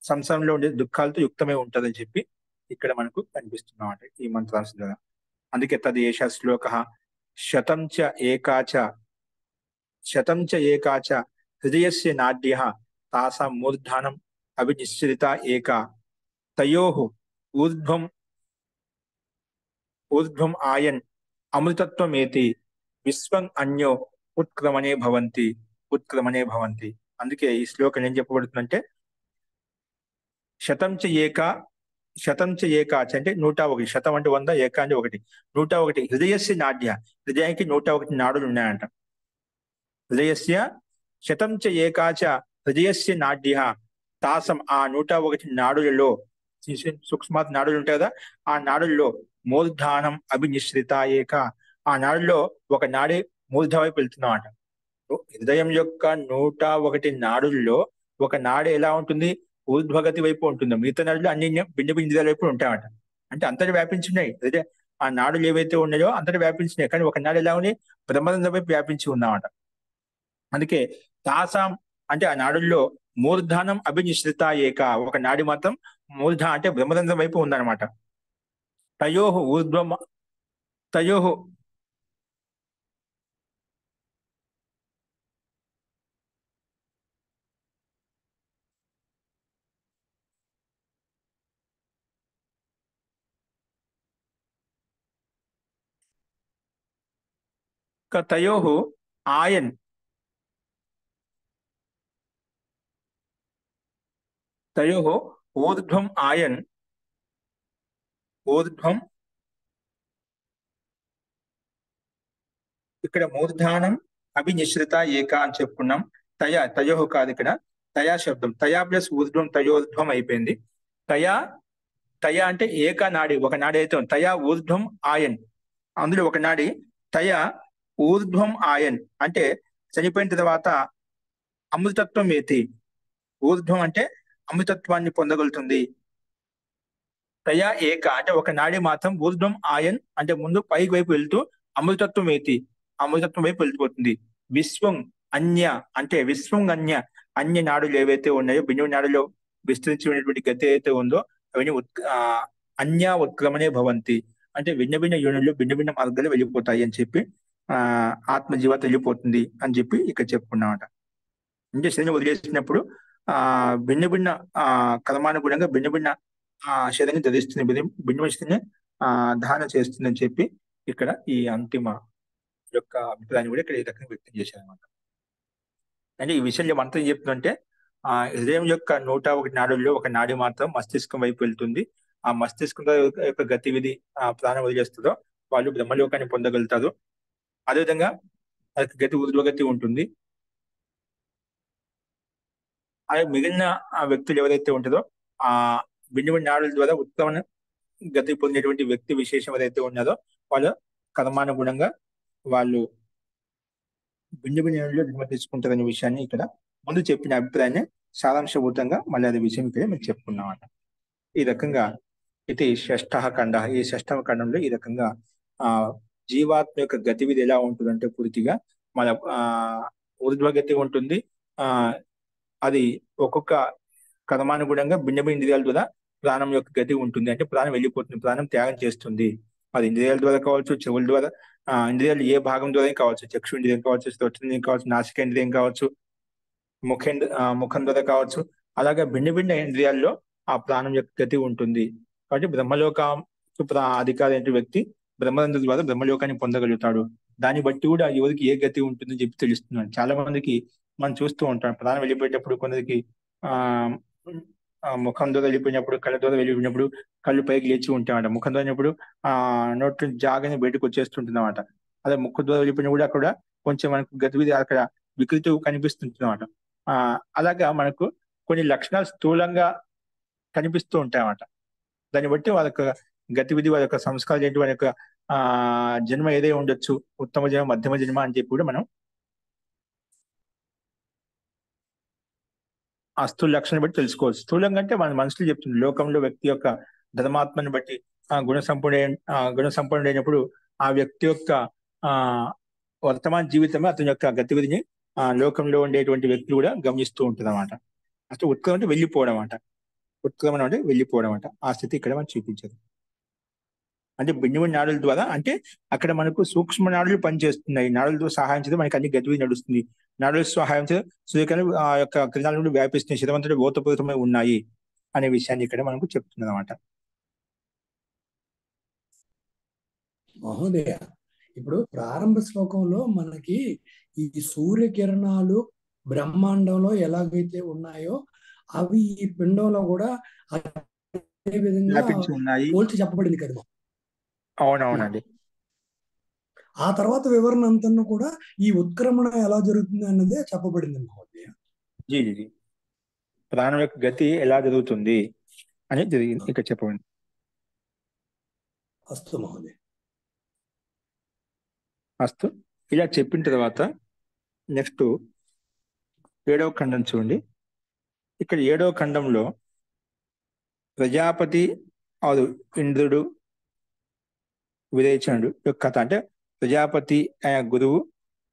సంసారంలో ఉండే దుఃఖాలతో యుక్తమై ఉంటుందని చెప్పి ఇక్కడ మనకు కనిపిస్తున్నమాట ఈ మంత్రాంశం ద్వారా. అందుకే తదేష శ్లోక శతం చ ఏకాచ శతం చ ఏకాచ హృదయస్య నాడ్య తాసాం మూర్ధానం అభినిశ్చిత ఏక తయోః ఊర్ధ్వం ఊర్ధ్వం ఆయన్ అమృతత్వమేతి విశ్వం అన్యో ఉత్క్రమణే భవంతి. అందుకే ఈ శ్లోకం ఏం చెప్పబడుతుందంటే శతం చ ఏక శతం చ ఏకాచ అంటే 101. శతం అంటే 100, ఏక అంటే 1. 101 హృదయస్య నాడ్య, హృదయానికి 101 నాడులు ఉన్నాయంట. హృదయస్య శతం చ ఏకాచ హృదయస్య నాడ్య తాసం ఆ 101 నాడులలో సూక్ష్మాత్ నాడులు ఉంటాయి కదా, ఆ నాడుల్లో మూర్ధానం అభినిశ్రిత ఏక, ఆ నాడుల్లో ఒక నాడి మూర్ధ వైపు వెళ్తున్నమాట. హృదయం యొక్క 101 నాడుల్లో ఒక నాడు ఎలా ఉంటుంది, ఊర్ధ్వగతి వైపు ఉంటుంది. మిగతా నాడులు అన్ని భిన్న భిన్న ఇంద్రియాల వైపు ఉంటాయన్నమాట. అంటే అంతటి వ్యాపించున్నాయి. అదే ఆ నాడులు ఏవైతే ఉన్నాయో అంతటి వ్యాపించినాయి, కానీ ఒక నాడు ఎలా ఉంది, బ్రహ్మానందం వైపు వ్యాపించి ఉందన్నమాట. అందుకే తాసాం అంటే ఆ నాడుల్లో మూర్ధానం అభినిశ్రిత ఏక, ఒక నాడి మాత్రం మూర్ధ అంటే బ్రహ్మరంధ్రం వైపు ఉందన్నమాట. తయోహు ఊర్ధ్వం తయోహు తయోః ఆయన్ తయోః ఊర్ధ్వం ఆయన్ ఊర్ధ్వం, ఇక్కడ మూర్ధానం అభినిశ్రిత ఏక అని చెప్పుకున్నాం. తయోః కాదు, ఇక్కడ తయా శబ్దం, తయా ప్లస్ ఊర్ధ్వం తయోర్ధ్వం అయిపోయింది. తయా తయా అంటే ఏక నాడి, ఒక నాడి అయితే ఉంది. తయా ఊర్ధ్వం ఆయన్, అందులో ఒక నాడి. తయా ఊర్ధ్వం ఆయన్ అంటే చనిపోయిన తర్వాత అమృతత్వం ఏతి. ఊర్ధ్వం అంటే అమృతత్వాన్ని పొందగలుగుతుంది. తయా ఏక అంటే ఒక నాడి మాత్రం ఊర్ధ్వం ఆయన్ అంటే ముందు పైకి వైపు వెళ్తూ అమృతత్వం ఏతి, అమృతత్వం వైపు వెళ్ళిపోతుంది. విశ్వం అన్య అంటే విశ్వం అన్య, అన్య నాడులు ఏవైతే ఉన్నాయో భిన్న నాడులో విస్తరించి ఉన్నటువంటి గతి ఏదైతే ఉందో అవన్నీ అన్య ఉత్క్రమణే భవంతి అంటే భిన్న భిన్న యోనులు భిన్న భిన్న మార్గాలు వెళ్ళిపోతాయి అని చెప్పి ఆత్మజీవత వెళ్ళిపోతుంది అని చెప్పి ఇక్కడ చెప్పుకున్నామట. అంటే శరీరం వదిలేసినప్పుడు భిన్న భిన్న కర్మానుగుణంగా భిన్న భిన్న శరీరాన్ని ధరిస్తుంది, భిన్న శరీరాన్ని ధారణ చేస్తుంది అని చెప్పి ఇక్కడ ఈ అంతిమ యొక్క అభిప్రాయాన్ని కూడా ఇక్కడ ఈ రకంగా వ్యక్తం చేశారనమాట. అంటే ఈ విషయంలో మనతో ఏం చెప్తుందంటే హృదయం యొక్క 101 నాడుల్లో ఒక నాడి మాత్రం మస్తిష్కం వైపు వెళ్తుంది. ఆ మస్తిష్కం యొక్క గతివిధి ప్రాణం వదిలేస్తుందో వాళ్ళు బ్రహ్మలోకాన్ని పొందగలుగుతారు. అదేవిధంగా వాళ్ళకి గతి ఊర్ధ్వగతి ఉంటుంది. అలాగే మిగిలిన వ్యక్తులు ఎవరైతే ఉంటుందో ఆ భిన్న భిన్న నాడుల ద్వారా ఉత్తమ గతి పొందేటువంటి వ్యక్తి విశేషం ఎవరైతే ఉన్నారో వాళ్ళు కర్మానుగుణంగా వాళ్ళు భిన్న భిన్న నాడుల్లో జన్మ తీసుకుంటారనే విషయాన్ని ఇక్కడ ముందు చెప్పిన అభిప్రాయాన్ని సారాంశభూతంగా మళ్ళీ అదే విషయం ఇక్కడ మేము చెప్పుకున్నామట. ఈ రకంగా ఇది షష్ఠ ఖండ. ఈ షష్ఠమ ఖండంలో ఈ రకంగా జీవాత్మ యొక్క గతివిధి ఎలా ఉంటుందంటే పూర్తిగా మన ఊర్ధ్వగతి ఉంటుంది. అది ఒక్కొక్క కర్మానుగుణంగా భిన్న భిన్న ఇంద్రియాల ద్వారా ప్రాణం యొక్క గతి ఉంటుంది. అంటే ప్రాణం వెళ్ళిపోతుంది, ప్రాణం త్యాగం చేస్తుంది. అది ఇంద్రియాల ద్వారా కావచ్చు, చెవుల ద్వారా, ఇంద్రియాలు ఏ భాగం ద్వారా కావచ్చు, చక్షు ఇంద్రియం కావచ్చు, శ్రోత్రేంద్రియం కావచ్చు, నాసిక ఇంద్రియం కావచ్చు, ముఖం ద్వారా కావచ్చు, అలాగే భిన్న భిన్న ఇంద్రియాల్లో ఆ ప్రాణం యొక్క గతి ఉంటుంది. కాబట్టి బ్రహ్మలోకం అధికారి అయిన వ్యక్తి బ్రహ్మరంధ్ర ద్వారా బ్రహ్మలోకాన్ని పొందగలుగుతాడు. దాన్ని బట్టి కూడా ఎవరికి ఏ గతి ఉంటుందని చెప్పి తెలుస్తున్నాడు. చాలా మందికి మనం చూస్తూ ఉంటాం, ప్రాణం వెళ్ళిపోయేటప్పుడు కొందరికి ముఖం ద్వారా వెళ్ళిపోయినప్పుడు, కళ్ళ ద్వారా వెళ్ళిపోయినప్పుడు కళ్ళు పైకి లేచి ఉంటాయన్నమాట. ముఖం ద్వారా వెళ్ళినప్పుడు నోట్లో జాగానే బయటకు వచ్చేస్తుంటుందన్నమాట. అదే ముఖం ద్వారా వెళ్ళిపోయినప్పుడు అక్కడ కొంచెం మనకు గతివిధి అక్కడ వికృతి కనిపిస్తుంటుందన్నమాట. అలాగా మనకు కొన్ని లక్షణాలు స్థూలంగా కనిపిస్తూ ఉంటాయన్నమాట. దాన్ని బట్టి వాళ్ళ యొక్క గతివిధి, వాళ్ళ యొక్క సంస్కారం ఏంటి, వాళ్ళ యొక్క జన్మ ఏదే ఉండొచ్చు, ఉత్తమ జన్మ, మధ్యమ జన్మ అని చెప్పి కూడా మనం ఆ స్థూల లక్షణాన్ని బట్టి తెలుసుకోవచ్చు. స్థూలంగా అంటే మన మనసులో చెప్తుంది, లోకంలో వ్యక్తి యొక్క ధర్మాత్మని బట్టి గుణ సంపన్నుడైనప్పుడు ఆ వ్యక్తి యొక్క వర్తమాన జీవితమే అతని యొక్క గతివిధిని లోకంలో ఉండేటువంటి వ్యక్తులు కూడా గమనిస్తూ ఉంటుంది అన్నమాట. అసలు ఉత్క్రమం అంటే వెళ్ళిపోవడం అంట. ఉత్క్రమణం అంటే వెళ్ళిపోవడం అంట. ఆ స్థితి ఇక్కడ మనం చూపించదు. అంటే భిన్న భిన్న నాడుల ద్వారా, అంటే అక్కడ మనకు సూక్ష్మ నాడులు పనిచేస్తున్నాయి. నాడులతో సహాయం చేస్తే మనకి అన్ని గతివిధి నడుస్తుంది. నాడుల సహాయం చేస్తే సూర్యకిరణాలు ఆ యొక్క కిరణాల నుండి వ్యాపిస్తున్నాయి, శరీరమంతటా ఓతపూరితమై ఉన్నాయి అనే విషయాన్ని ఇక్కడ మనకు చెప్తున్నది అన్నమాట. మహోదయ, ఇప్పుడు ప్రారంభ శ్లోకంలో మనకి ఈ సూర్యకిరణాలు బ్రహ్మాండంలో ఎలాగైతే ఉన్నాయో అవి ఈ పిండంలో కూడా అదే విధంగా పోల్చి చెప్పబడింది కదా. అవునవునండి. ఆ తర్వాత వివరణ అంతా కూడా ఈ ఉత్క్రమణ ఎలా జరుగుతుంది అన్నదే చెప్పబడింది మహోదయ. జీ ప్రాణం యొక్క గతి ఎలా జరుగుతుంది అని జరిగింది ఇక్కడ చెప్పబడింది. అస్తు మహోదయ. అస్తు. ఇలా చెప్పిన తర్వాత నెక్స్ట్ 7వ ఖండం చూడండి. ఇక్కడ 7వ ఖండంలో ప్రజాపతి ఆరు ఇంద్రుడు విరేచనుడు యొక్క కథ. అంటే ప్రజాపతి గురువు,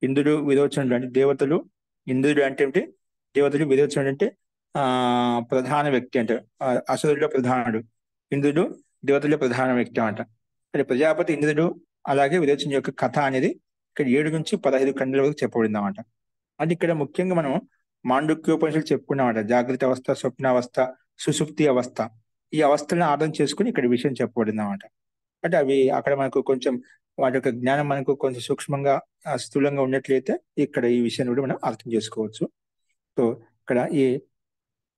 ఇంద్రుడు విరోచనుడు అంటే దేవతలు, ఇంద్రుడు అంటే ఏంటి దేవతలు, విరోచనుడు అంటే ప్రధాన వ్యక్తి అంటే అసురుల్లో ప్రధానుడు, ఇంద్రుడు దేవతల్లో ప్రధాన వ్యక్తి అంట. అంటే ప్రజాపతి, ఇంద్రుడు అలాగే విరోచన యొక్క కథ అనేది ఇక్కడ 7 నుంచి 15 ఖండాల వరకు చెప్పబడింది అన్నమాట. అంటే ఇక్కడ ముఖ్యంగా మనం మాండుక్యోపనిషత్తు చెప్పుకున్నామట. జాగ్రత్త అవస్థ, స్వప్నావస్థ, సుషుప్తి అవస్థ, ఈ అవస్థలను అర్థం చేసుకుని ఇక్కడ విషయం చెప్పబడింది అన్నమాట. అంటే అవి అక్కడ మనకు కొంచెం వాటి యొక్క జ్ఞానం మనకు కొంచెం సూక్ష్మంగా స్థూలంగా ఉన్నట్లయితే ఇక్కడ ఈ విషయాన్ని కూడా మనం అర్థం చేసుకోవచ్చు. సో ఇక్కడ ఈ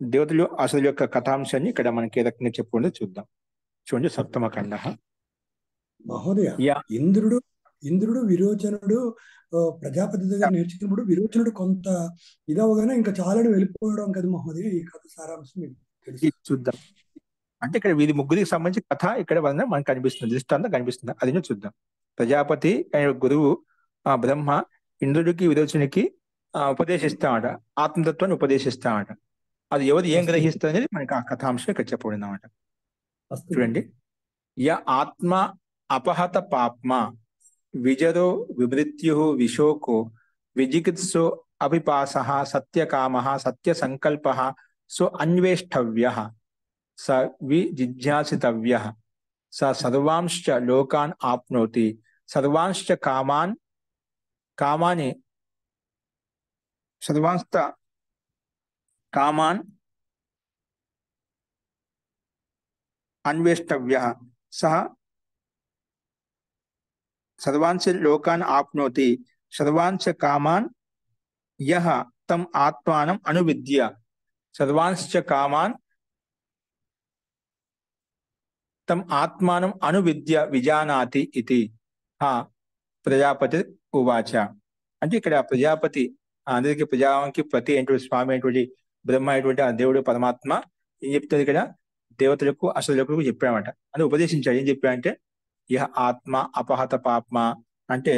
దేవతలు అసలు యొక్క కథాంశాన్ని ఇక్కడ మనకి ఏ రకంగా చెప్పుకుంటూ చూద్దాం. చూడండి, సప్తమ ఖండ. మహోదయ, యా ఇంద్రుడు విరోచనుడు ప్రజాపతి దగ్గర నేర్చుకున్నప్పుడు విరోచనుడు కొంత ఇదవగానే ఇంకా చాలని వెళ్ళిపోవడం కదా మహోదయ, ఈ కథ సారాంశం మీకు తెలుసు. ఇది చూద్దాం. అంటే ఇక్కడ వీరి ముగ్గురికి సంబంధించి కథ ఇక్కడ మనకు కనిపిస్తుంది, దృష్టాంతం కనిపిస్తుంది. అది చూద్దాం. ప్రజాపతి ఆయన గురువు బ్రహ్మ ఇంద్రుడికి విరోచనుడికి ఉపదేశిస్తామట, ఆత్మతత్వాన్ని ఉపదేశిస్తామట. అది ఎవరు ఏం గ్రహిస్తుంది అనేది మనకి ఆ కథాంశం ఇక్కడ చెప్పబడింది అన్నమాట. చూడండి, య ఆత్మ అపహత పాప్మ విజరో విమృత్యు విశోకో విజిగిత్సో అభిపాసః సత్యకామః సత్యసంకల్పః సో అన్వేష్టవ్యః స విజిజ్ఞాసితవ్యః స సర్వాంశ్చ లోకాన్ ఆప్నోతి సర్వాంశ్చ కామాన్ అన్వేష్టవ్యః సహ సర్వాంచ లోకాన్ ఆప్నోతి సర్వాంచ కామాన్ యః తం ఆత్మానం అనువిద్య సర్వాంశ్చ కామాన్ తం ఆత్మానం అనువిద్య విజానాతి ఇది ప్రజాపతి ఉవాచ. అంటే ఇక్కడ ప్రజాపతి అందరికీ ప్రజాకి ప్రతి అయినటువంటి స్వామి అయినటువంటి బ్రహ్మ అయినటువంటి ఆ దేవుడు పరమాత్మ ఏం చెప్తుంది ఇక్కడ దేవతలకు అసలులకు చెప్పామట. అని ఉపదేశించాడు. ఏం చెప్పాడంటే ఇహ ఆత్మ అపహత పాప్మ అంటే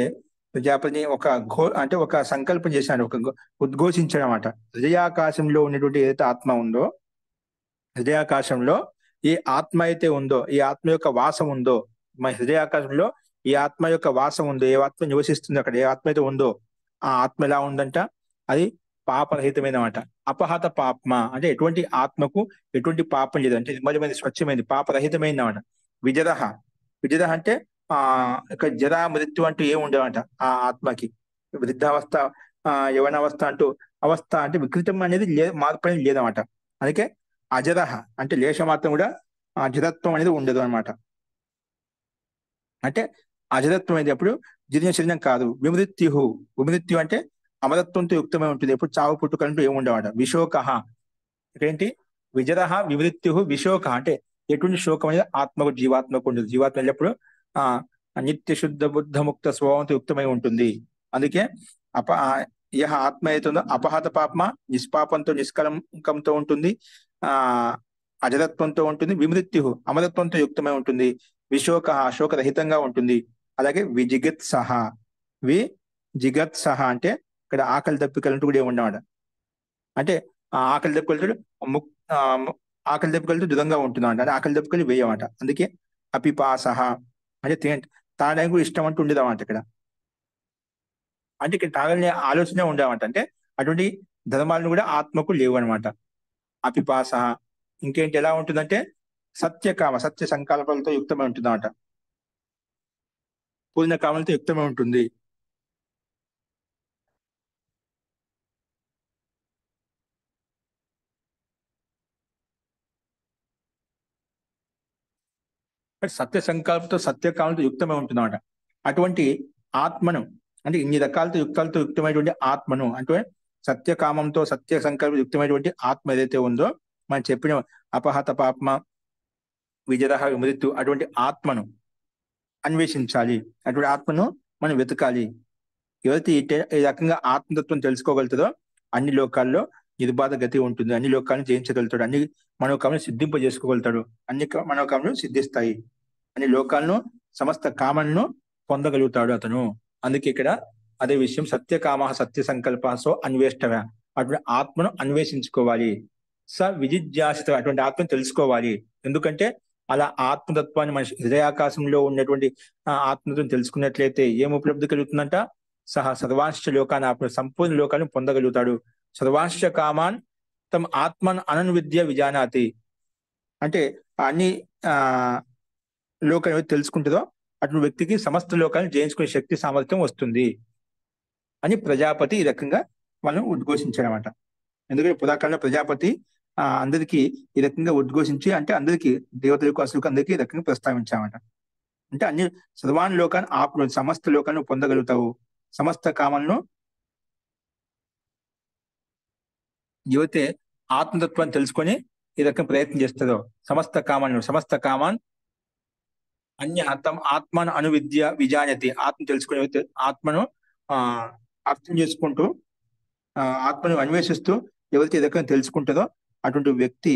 ప్రజాపతిని ఒక సంకల్పం చేశాడు, ఉద్ఘోషించాడు అనమాట. హృదయాకాశంలో ఉన్నటువంటి ఏదైతే ఆత్మ ఉందో, హృదయాకాశంలో ఏ ఆత్మ అయితే ఉందో, ఈ ఆత్మ యొక్క వాసం ఉందో, మన హృదయాకాశంలో ఈ ఆత్మ యొక్క వాసం ఉందో, ఏ ఆత్మ నివసిస్తుందో, అక్కడ ఏ ఆత్మ అయితే ఉందో ఆ ఆత్మ ఎలా ఉందంట, అది పాపరహితమైన మాట. అపహత పాప్మ అంటే ఎటువంటి ఆత్మకు ఎటువంటి పాపం లేదు, అంటే నిర్మలమైనది, స్వచ్ఛమైనది, పాపరహితమైన మాట. విజర అంటే ఇక్కడ జరా మృత్యు అంటూ ఏమి ఉండవంట ఆ ఆత్మకి. వృద్ధావస్థ యవనావస్థ అంటూ అవస్థ అంటే వికృతం అనేది మార్పు అనేది లేదన్నమాట. అందుకే అజరహ అంటే లేశ మాత్రం కూడా జరత్వం అనేది ఉండదు అనమాట. అంటే అజరత్వం అనేది ఎప్పుడు జీర్ణ శరీరం కాదు. విమృత్యు అంటే అమరత్వంతో యుక్తమై ఉంటుంది, ఎప్పుడు చావు పుట్టుకంటూ ఏమి ఉండవట. విశోక ఇక్కడేంటి విజరహ విమృత్యు విశోక అంటే ఎటువంటి శోకం అనేది ఆత్మకు జీవాత్మకు ఉండదు. జీవాత్మ ఎల్లప్పుడు నిత్య శుద్ధ బుద్ధ ముక్త స్వభావంతో యుక్తమై ఉంటుంది. అందుకే యహ ఆత్మ అవుతుందో అపహత పాపమ నిష్పాపంతో నిష్కలంకంతో ఉంటుంది, అజరత్వంతో ఉంటుంది. విమృత్యు అమరత్వంతో యుక్తమై ఉంటుంది. విశోక శోకరహితంగా ఉంటుంది. అలాగే విజిగత్సహ అంటే ఇక్కడ ఆకలి దప్పికలంటూ కూడా ఉండమాట. అంటే ఆకలి దప్పికలతో దృఢంగా ఉంటుంది అంటే ఆకలి దప్పికలు వేయమాట. అందుకే అపిపాసహ అంటే తాగడానికి కూడా ఇష్టం అంటూ ఉండేదన్నమాట ఇక్కడ. అంటే ఇక్కడ తాగలనే ఆలోచన ఉండేవంట. అంటే అటువంటి ధర్మాలను కూడా ఆత్మకు లేవు అనమాట. అపిపాస ఇంకేంటి ఎలా ఉంటుందంటే సత్య సంకల్పాలతో యుక్తమై ఉంటుంది అన్నమాట. పూర్ణ కామలతో యుక్తమై ఉంటుంది. సత్య సంకల్పంతో సత్యకామంతో యుక్తమై ఉంటుంది అన్నమాట. అటువంటి ఆత్మను అంటే ఇన్ని రకాలతో యుక్తమైనటువంటి ఆత్మను అంటే సత్యకామంతో సత్య సంకల్ప యుక్తమైనటువంటి ఆత్మ ఏదైతే ఉందో మనం చెప్పిన అపహత పాప్మ విజరహ విమృత్యు అటువంటి ఆత్మను అన్వేషించాలి. అటువంటి ఆత్మను మనం వెతకాలి. ఎవరైతే ఈ రకంగా ఆత్మతత్వం తెలుసుకోగలుగుతుందో అన్ని లోకాల్లో నిర్బాధ గతి ఉంటుంది, అన్ని లోకాలను జయించగలుగుతాడు, అన్ని మనోకాలను సిద్ధింపజేసుకోగలుగుతాడు, అన్ని మనోకాలను సిద్ధిస్తాయి, అన్ని లోకాలను సమస్త కామలను పొందగలుగుతాడు అతను. అందుకే ఇక్కడ అదే విషయం సత్యకామ సత్య సంకల్ప సో అన్వేష్టవ అటువంటి ఆత్మను అన్వేషించుకోవాలి. విజిజ్ఞాసిత అటువంటి ఆత్మను తెలుసుకోవాలి. ఎందుకంటే అలా ఆత్మతత్వాన్ని మన హృదయాకాశంలో ఉన్నటువంటి ఆత్మతత్వం తెలుసుకున్నట్లయితే ఏం ఉపలబ్ధి కలుగుతుందంట, సర్వాంశ లోకాన్ని ఆత్మ సంపూర్ణ లోకాన్ని పొందగలుగుతాడు. సర్వాంశ కామాన్ తమ ఆత్మను అనన్విద్య విజానాతి అంటే అన్ని లోకాన్ని తెలుసుకుంటుందో అటువంటి వ్యక్తికి సమస్త లోకాలను జయించుకునే శక్తి సామర్థ్యం వస్తుంది అని ప్రజాపతి ఈ రకంగా వాళ్ళని ఉద్ఘోషించారన్నమాట. ఎందుకంటే పురాకాలంలో ప్రజాపతి అందరికీ ఈ రకంగా ఉద్ఘోషించి అంటే అందరికీ దేవతలకు అసలుకు అందరికీ ఈ రకంగా ప్రస్తావించామట. అంటే అన్ని సర్వాన్ లోకాన్ని ఆపు, సమస్త లోకాన్ని పొందగలుగుతావు. సమస్త కామాలను యువతే ఆత్మతత్వాన్ని తెలుసుకొని ఈ రకం ప్రయత్నం చేస్తుందో సమస్త కామాన్ అన్య తమ ఆత్మను అనువిద్య విజానతి, ఆత్మ తెలుసుకునే ఆత్మను ఆ అర్థం చేసుకుంటూ ఆత్మను అన్వేషిస్తూ ఎవరైతే ఈ రకంగా తెలుసుకుంటుందో అటువంటి వ్యక్తి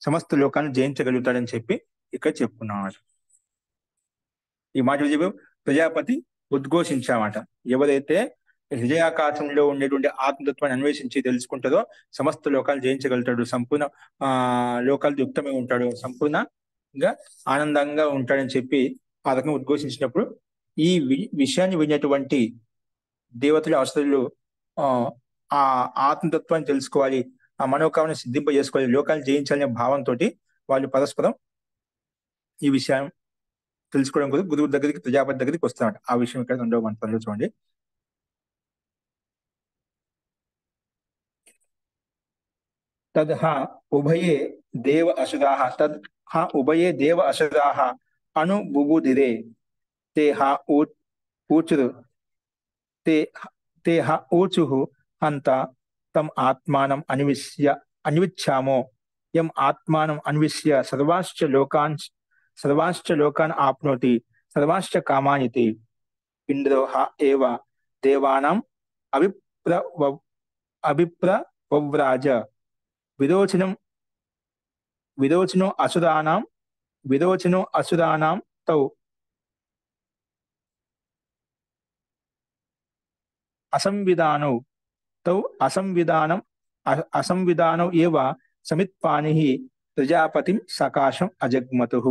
సమస్త లోకాన్ని జయించగలుగుతాడని చెప్పి ఇక్కడ చెప్పుకున్నామాట. ఈ మాట చెప్పి ప్రజాపతి ఉద్ఘోషించామాట. ఎవరైతే హృదయాకాశంలో ఉండేటువంటి ఆత్మతత్వాన్ని అన్వేషించి తెలుసుకుంటారో సమస్త లోకాలు జయించగలుగుతాడు, సంపూర్ణ లోకాలు యుక్తమై ఉంటాడు, సంపూర్ణంగా ఆనందంగా ఉంటాడని చెప్పి ఆ రకంగా ఉద్ఘోషించినప్పుడు ఈ విషయాన్ని వినేటువంటి దేవతలు అసురులు ఆ ఆత్మతత్వాన్ని తెలుసుకోవాలి, ఆ మనోకామని సిద్ధింపజేసుకోవాలి, లోకాన్ని జయించాలనే భావంతో వాళ్ళు పరస్పరం ఈ విషయం తెలుసుకోవడం కోసం గురువు దగ్గరికి ప్రజాపతి దగ్గరికి వస్తాడు. ఆ విషయం ఇక్కడ 2వ మంత్రంలో చూడండి. తద్ ఉభయే దేవ అసురాః ఉభయే దేవ అసురాః అనుబుబుధిరే తే ఊచురు తే ఊచుః హంత తం ఆత్మానం అన్విచ్ఛామో యం ఆత్మానం అన్విష్య సర్వాశ్చ లోకాన్ ఆప్నోతి సర్వాశ్చ కామానితి ఇంద్రో ఏవ దేవానాం అభిప్రవవ్రాజ విరోచనో అసురానాం తౌ అసంవిధానౌ ఏవ సమిత్పాణిః ప్రజాపతిం సకాశం అజగ్మతుః.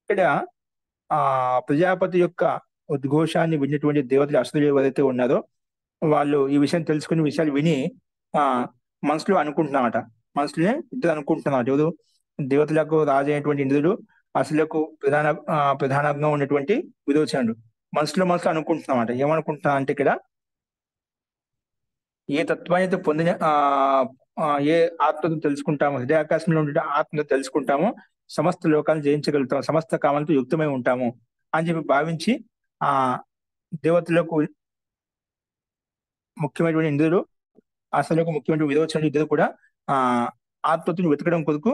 ఇక్కడ ప్రజాపతి యొక్క ఉద్ఘోషాన్ని విన్నటువంటి దేవతలు అసురులు ఎవరైతే ఉన్నారో వాళ్ళు ఈ విషయం తెలుసుకునే విషయాలు విని మనసులో అనుకుంటున్నామట. మనసులోనే ఇద్దరు అనుకుంటున్నారు. ఎవరు? దేవతలకు రాజు అయినటువంటి ఇంద్రుడు, అసురులకు ప్రధానంగా ఉన్నటువంటి విరోచనుడు. మనసులో అనుకుంటున్నామట. ఏమనుకుంటున్నా అంటే ఇక్కడ ఏ తత్వాన్ని అయితే పొందిన ఏ ఆత్మను తెలుసుకుంటామో, హృదయాకాశంలో ఉండే ఆత్మను తెలుసుకుంటామో సమస్త లోకాలను జయించగలుగుతాము, సమస్త కామాలతో యుక్తమై ఉంటాము అని చెప్పి భావించి ఆ దేవతలకు ముఖ్యమైనటువంటి ఇంద్రుడు, అసలుకు ముఖ్యమైన విరోచనుడు ఇద్దరు కూడా ఆత్మను వెతకడం కొరకు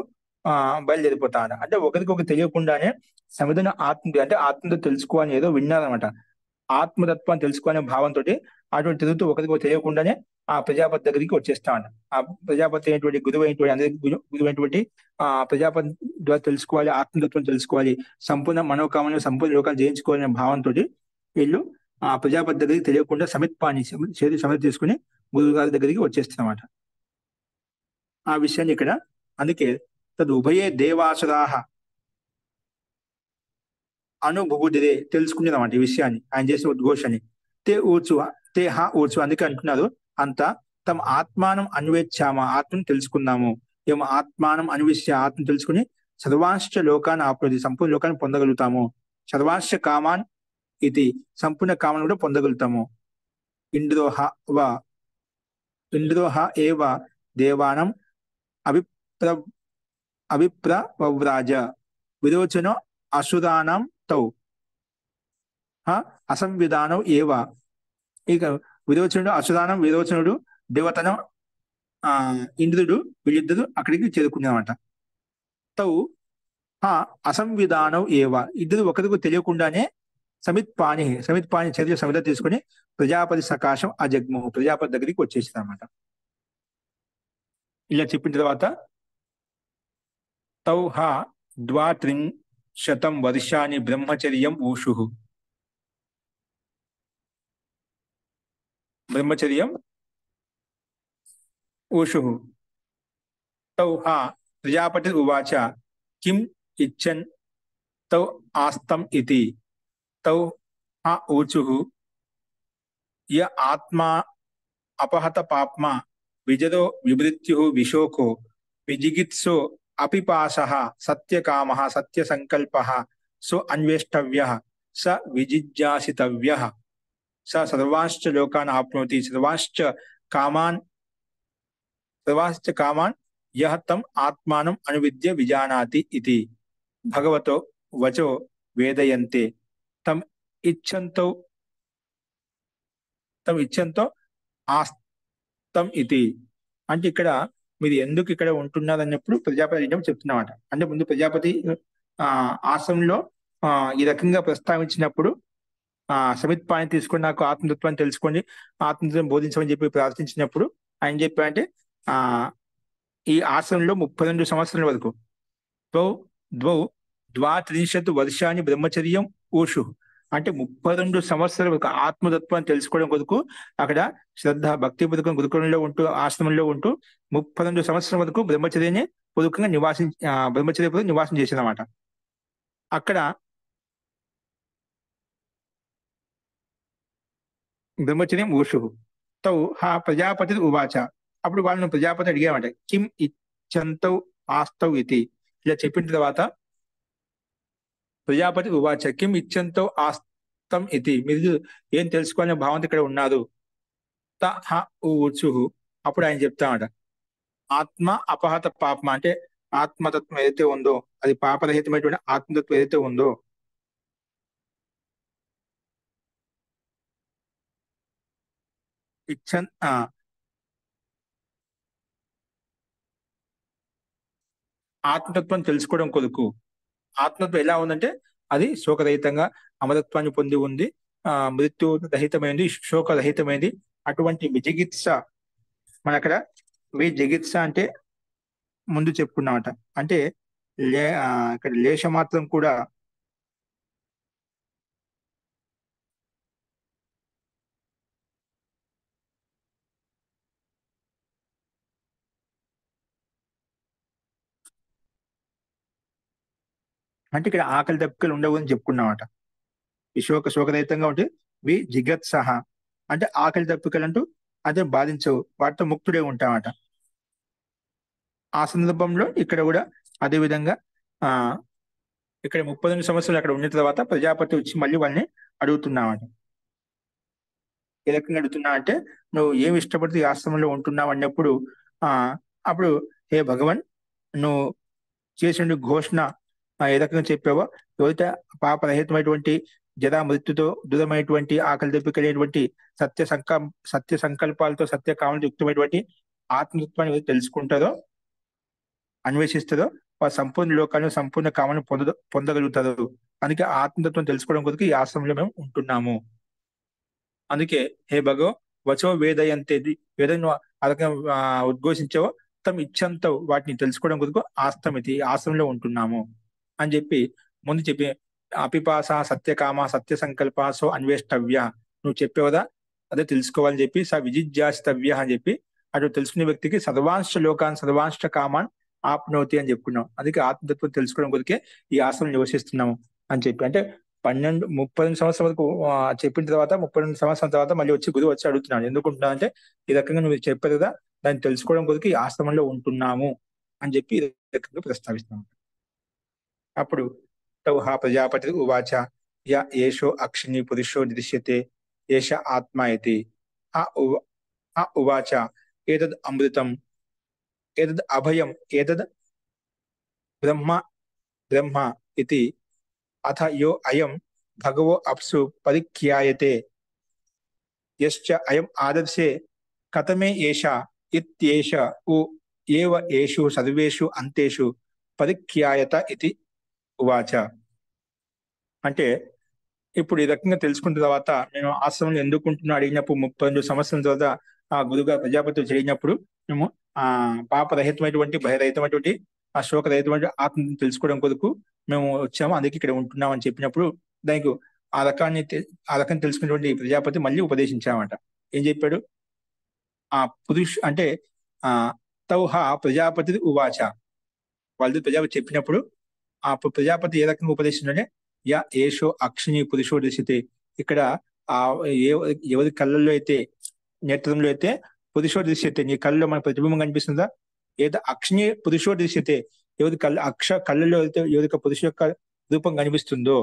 బయలుదేరిపోతాడు. అంటే ఒకరికొకరు తెలియకుండానే సమిధన ఆత్మతో తెలుసుకోవాలని ఏదో విన్నారనమాట. ఆత్మతత్వాన్ని తెలుసుకోవాలనే భావంతో అటువంటి తిరుగుతూ ఒకరికొకరు తెలియకుండానే ఆ ప్రజాపతి దగ్గరికి వచ్చేస్తాడు. ఆ ప్రజాపతి అయినటువంటి గురువు అయినటువంటి అందరికి గురువు అయినటువంటి ప్రజాపతి ద్వారా తెలుసుకోవాలి, ఆత్మతత్వం తెలుసుకోవాలి, సంపూర్ణ మనోకామని సంపూర్ణ లోకాలు జయించుకోవాలనే భావంతో వీళ్ళు ఆ ప్రజాపతి దగ్గరికి తెలియకుండా సమితి తీసుకుని గురువు గారి దగ్గరికి వచ్చేస్తున్నమాట. ఆ విషయాన్ని ఇక్కడ అందుకే తదు ఉభయే దేవాసురాః అనుబుబుధిరే తెలుసుకునేదన్నమాట ఈ విషయాన్ని, ఆయన చేసిన ఉద్ఘోషాన్ని. తే ఊచు అందుకే అంటున్నారు అంత తమ ఆత్మానం అన్వేచ్ఛామ ఆత్మను తెలుసుకుందాము, ఏమో ఆత్మానం అన్వేష్య ఆత్మను తెలుసుకుని సర్వాంశ లోకాన్ని ఆప్నోతి సంపూర్ణ లోకాన్ని పొందగలుగుతాము, సర్వాంశ కామాన్ ఇది సంపూర్ణ కామాన్ని కూడా పొందగలుగుతాము. ఇంద్రోహ ఏవ దేవానం అభిప్రవవ్రాజ విరోచనో అసురానాం తౌ అసంవిధానం ఏవ. ఇక విరోచనుడు దేవతను ఇంద్రుడు వీళ్ళిద్దరు అక్కడికి చేరుకున్నామట. తౌ అసంవిధానం ఏవ ఇద్దరు ఒకరికి తెలియకుండానే సమిత్పాణి చర్య సమిత తీసుకుని ప్రజాపతి సకాశం అజగ్ము ప్రజాపతి దగ్గరికి వచ్చేసింది అనమాట. ఇలా చెప్పిన తర్వాత తౌ 32 వర్షాన్ని బ్రహ్మచర్యం ఊషుః తౌ ప్రజాపతి ఉవాచ కిం ఇచ్చన్ తౌ ఆస్తం ఇతి తౌ ఊచుః య ఆత్మా అపహత పాప్మా విజదో విమృత్యుః విశోకో విజిగిత్సో అపిపాసః సత్యకామః సత్యసంకల్పః సో అన్వేష్టవ్యః స విజిజ్ఞాసితవ్యః స సర్వాశ్చ లోకాన్ ఆప్నోతి సర్వాశ్చ కామాన్ యః తం ఆత్మానం అనువిద్య విజానాతి ఇతి భగవతో వచో వేదయంతే తం ఇచ్చంతో ఆస్తం ఇది. అంటే ఇక్కడ మీరు ఎందుకు ఇక్కడ ఉంటున్నారు అన్నప్పుడు ప్రజాపతి చెప్తున్నమాట. అంటే ముందు ప్రజాపతి ఆశ్రమంలో ఈ రకంగా ప్రస్తావించినప్పుడు సమిత్పాన్ని తీసుకొని నాకు ఆత్మతత్వాన్ని తెలుసుకోండి, ఆత్మతత్వం బోధించమని చెప్పి ప్రార్థించినప్పుడు ఆయన చెప్పారంటే ఈ ఆశ్రమంలో 32 సంవత్సరాల వరకు ద్వాత్రింశత్ వర్షాన్ని బ్రహ్మచర్యం ఊషు అంటే 32 సంవత్సరాల వరకు ఆత్మతత్వాన్ని తెలుసుకోవడం కొరకు అక్కడ శ్రద్ధ భక్తి పథకం గురుకులంలో ఉంటూ ఆశ్రమంలో ఉంటూ 32 సంవత్సరాల వరకు బ్రహ్మచర్యాన్ని పూర్వకంగా బ్రహ్మచర్య నివాసం చేసిందన్నమాట. అక్కడ బ్రహ్మచర్యం ఊషు తౌ హా ప్రజాపతి ఉవాచ. అప్పుడు వాళ్ళని ప్రజాపతి అడిగామంట కిం ఇచ్చంతౌ ఆస్తౌ ఇది. ఇలా చెప్పిన తర్వాత ప్రజాపతి ఉవాచ కిం ఇచ్చంతో ఆస్తం ఇది. మీరు ఏం తెలుసుకోవాలనే భావంతో ఇక్కడ ఉన్నారు. ఊచు. అప్పుడు ఆయన చెప్తామట ఆత్మ అపహత పాపం అంటే ఆత్మతత్వం ఏదైతే ఉందో అది పాపరహితమైనటువంటి ఆత్మతత్వం ఏదైతే ఉందో ఆత్మతత్వం తెలుసుకోవడం కొరకు ఆత్మతత్వం ఎలా ఉందంటే అది శోకరహితంగా అమరత్వాన్ని పొంది ఉంది, మృత్యు రహితమైంది, శోకరహితమైంది. అటువంటి విజిగిత్స మన అక్కడ విజిగిత్స అంటే ముందు చెప్పుకున్నామట. అంటే ఇక్కడ లేశ మాత్రం కూడా అంటే ఇక్కడ ఆకలి దప్పికలు ఉండవు అని చెప్పుకున్నామట. ఈ శోకరహితంగా ఉంటే విజిగత్సహ అంటే ఆకలి దప్పికలు అంటూ అదే బాధించవు, వాటితో ముక్తుడే ఉంటామట. ఆ సందర్భంలో ఇక్కడ కూడా అదే విధంగా ఇక్కడ 32 సంవత్సరాలు అక్కడ ఉన్న తర్వాత ప్రజాపతి వచ్చి మళ్ళీ వాళ్ళని అడుగుతున్నామట. ఏ రకంగా అడుగుతున్నా అంటే నువ్వు ఏమి ఇష్టపడితే ఈ ఆశ్రమంలో ఉంటున్నావు అన్నప్పుడు అప్పుడు హే భగవన్ నువ్వు చేసిన ఘోషణ ఏ రకంగా చెప్పావో, ఎవరైతే పాపరహితమైనటువంటి జరా మృత్యుతో దూరమైనటువంటి ఆకలి దెబ్బకలేటువంటి సత్య సంకల్పాలతో సత్య కామలతో యుక్తమైనటువంటి ఆత్మతత్వాన్ని తెలుసుకుంటారో అన్వేషిస్తారో వారు సంపూర్ణ లోకాలను సంపూర్ణ కామను పొందగలుగుతారు. అందుకే ఆత్మతత్వం తెలుసుకోవడం కొరకు ఈ ఆశ్రమంలో మేము ఉంటున్నాము. అందుకే హే భగవ వచో వేదయంతేది వేదను అరకంగా ఉద్ఘోషించావో తమ ఇచ్చంతో వాటిని తెలుసుకోవడం కొరకు ఆస్తమితి ఆశ్రమంలో ఉంటున్నాము అని చెప్పి ముందు చెప్పి అపిపాస సత్యకామ సత్య సంకల్పాసో అన్వేష్టవ్య నువ్వు చెప్పేవదా అదే తెలుసుకోవాలని చెప్పి విజిజ్ఞాసితవ్య అని చెప్పి అటు తెలుసుకునే వ్యక్తికి సర్వాంశ లోకాన్ సర్వాంశ కామాన్ ఆప్నోతి అని చెప్పుకున్నాం. అందుకే ఆత్మతత్వం తెలుసుకోవడం కొరికే ఈ ఆశ్రమం నివసిస్తున్నాము అని చెప్పి అంటే 32 సంవత్సరం వరకు చెప్పిన తర్వాత 32 సంవత్సరాల తర్వాత మళ్ళీ వచ్చి గురువు వచ్చి అడుగుతున్నాడు ఎందుకుంటున్నా అంటే ఈ రకంగా నువ్వు చెప్పారు కదా దాన్ని తెలుసుకోవడం కొరకు ఈ ఆశ్రమంలో ఉంటున్నాము అని చెప్పి ఈ రకంగా ప్రస్తావిస్తున్నాం. అప్పుడు తౌహా ప్రజాపతి ఉవాచ యా ఏషో అక్షిణి పురుషో దృశ్యతే ఏష ఆత్మ ఇది. ఉవాచ ఏతద్ అమృతం ఏతద్ అభయం ఏతద్ బ్రహ్మ ఇది అథ యో అయం భగవో అప్సు పరిఖ్యాయతే యశ్చ అయం ఆదర్శే కథమే ఏష ఇత్యేష ఏవ ఏషు సర్వేషు అంతేషు పరిఖ్యాయత ఇది ఉవాచ. అంటే ఇప్పుడు ఈ రకంగా తెలుసుకున్న తర్వాత నేను ఆశ్రమంలో ఎందుకుంటున్నా అడిగినప్పుడు 32 సంవత్సరాల తర్వాత ఆ గురుగా ప్రజాపతి జరిగినప్పుడు మేము పాపరహితమైనటువంటి భయరహితమైనటువంటి ఆ శోకరహితమైన ఆత్మని తెలుసుకోవడం కొరకు మేము వచ్చాము, అందుకే ఇక్కడ ఉంటున్నాం అని చెప్పినప్పుడు దానికి ఆ రకాన్ని తెలుసుకున్నటువంటి ప్రజాపతి మళ్ళీ ఉపదేశించామట. ఏం చెప్పాడు అంటే తౌహ ప్రజాపతి ఉవాచ వాళ్ళది ప్రజాపతి చెప్పినప్పుడు ఆ ప్రజాపతి ఏ రకంగా ఉపదేశించాడంటే యా ఏషో అక్షిణి పురుషో దృశ్యతే ఇక్కడ ఎవరి కళ్ళల్లో అయితే నేత్రంలో అయితే పురుషో దృశ్యతే నీ కళ్ళలో మన ప్రతిబింబం కనిపిస్తుందా, ఏదో అక్షిణి పురుషో దృశ్యతే ఎవరి కళ్ళలో అయితే ఎవరికి పురుష యొక్క రూపం కనిపిస్తుందో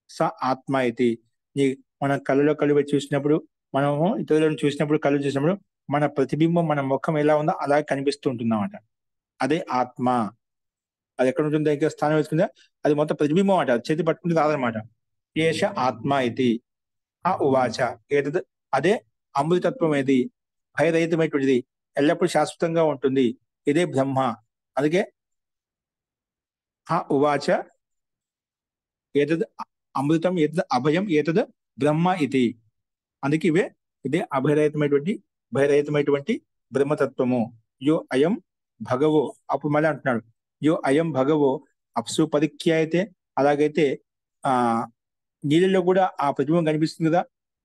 స ఆత్మ అయితే నీ మన కళ్ళలో కళ్ళు పెట్టి చూసినప్పుడు మనము ఇతరులను చూసినప్పుడు కళ్ళు చూసినప్పుడు మన ప్రతిబింబం మన ముఖం ఎలా ఉందో అలాగే కనిపిస్తూ ఉంటుందన్నమాట. అదే ఆత్మ. అది ఎక్కడ ఉంటుంది, దగ్గర స్థానం వేసుకుందా, అది మొత్తం ప్రతిబింబం అంట, చేతి పట్టుకుంటే రాదనమాట. ఏష ఆత్మ ఇది ఆ ఉవాచ ఏతద్, అదే అమృతత్వం, ఏది భయరహితమైనటువంటిది, ఎల్లప్పుడూ శాశ్వతంగా ఉంటుంది, ఇదే బ్రహ్మ. అందుకే ఆ ఉవాచ ఏతద్ అమృతం, ఏతద్ అభయం, ఏతద్ బ్రహ్మ ఇది. అందుకే ఇదే భయరహితమైనటువంటి బ్రహ్మతత్వము. యో అయం భగవో, అప్పుడు మళ్ళీ అంటున్నాడు, యో అయం భగవో అప్సు పరిఖ్యాయతే. అలాగైతే ఆ నీళ్ళలో కూడా ఆ ప్రతిబింబం కనిపిస్తుంది కదా,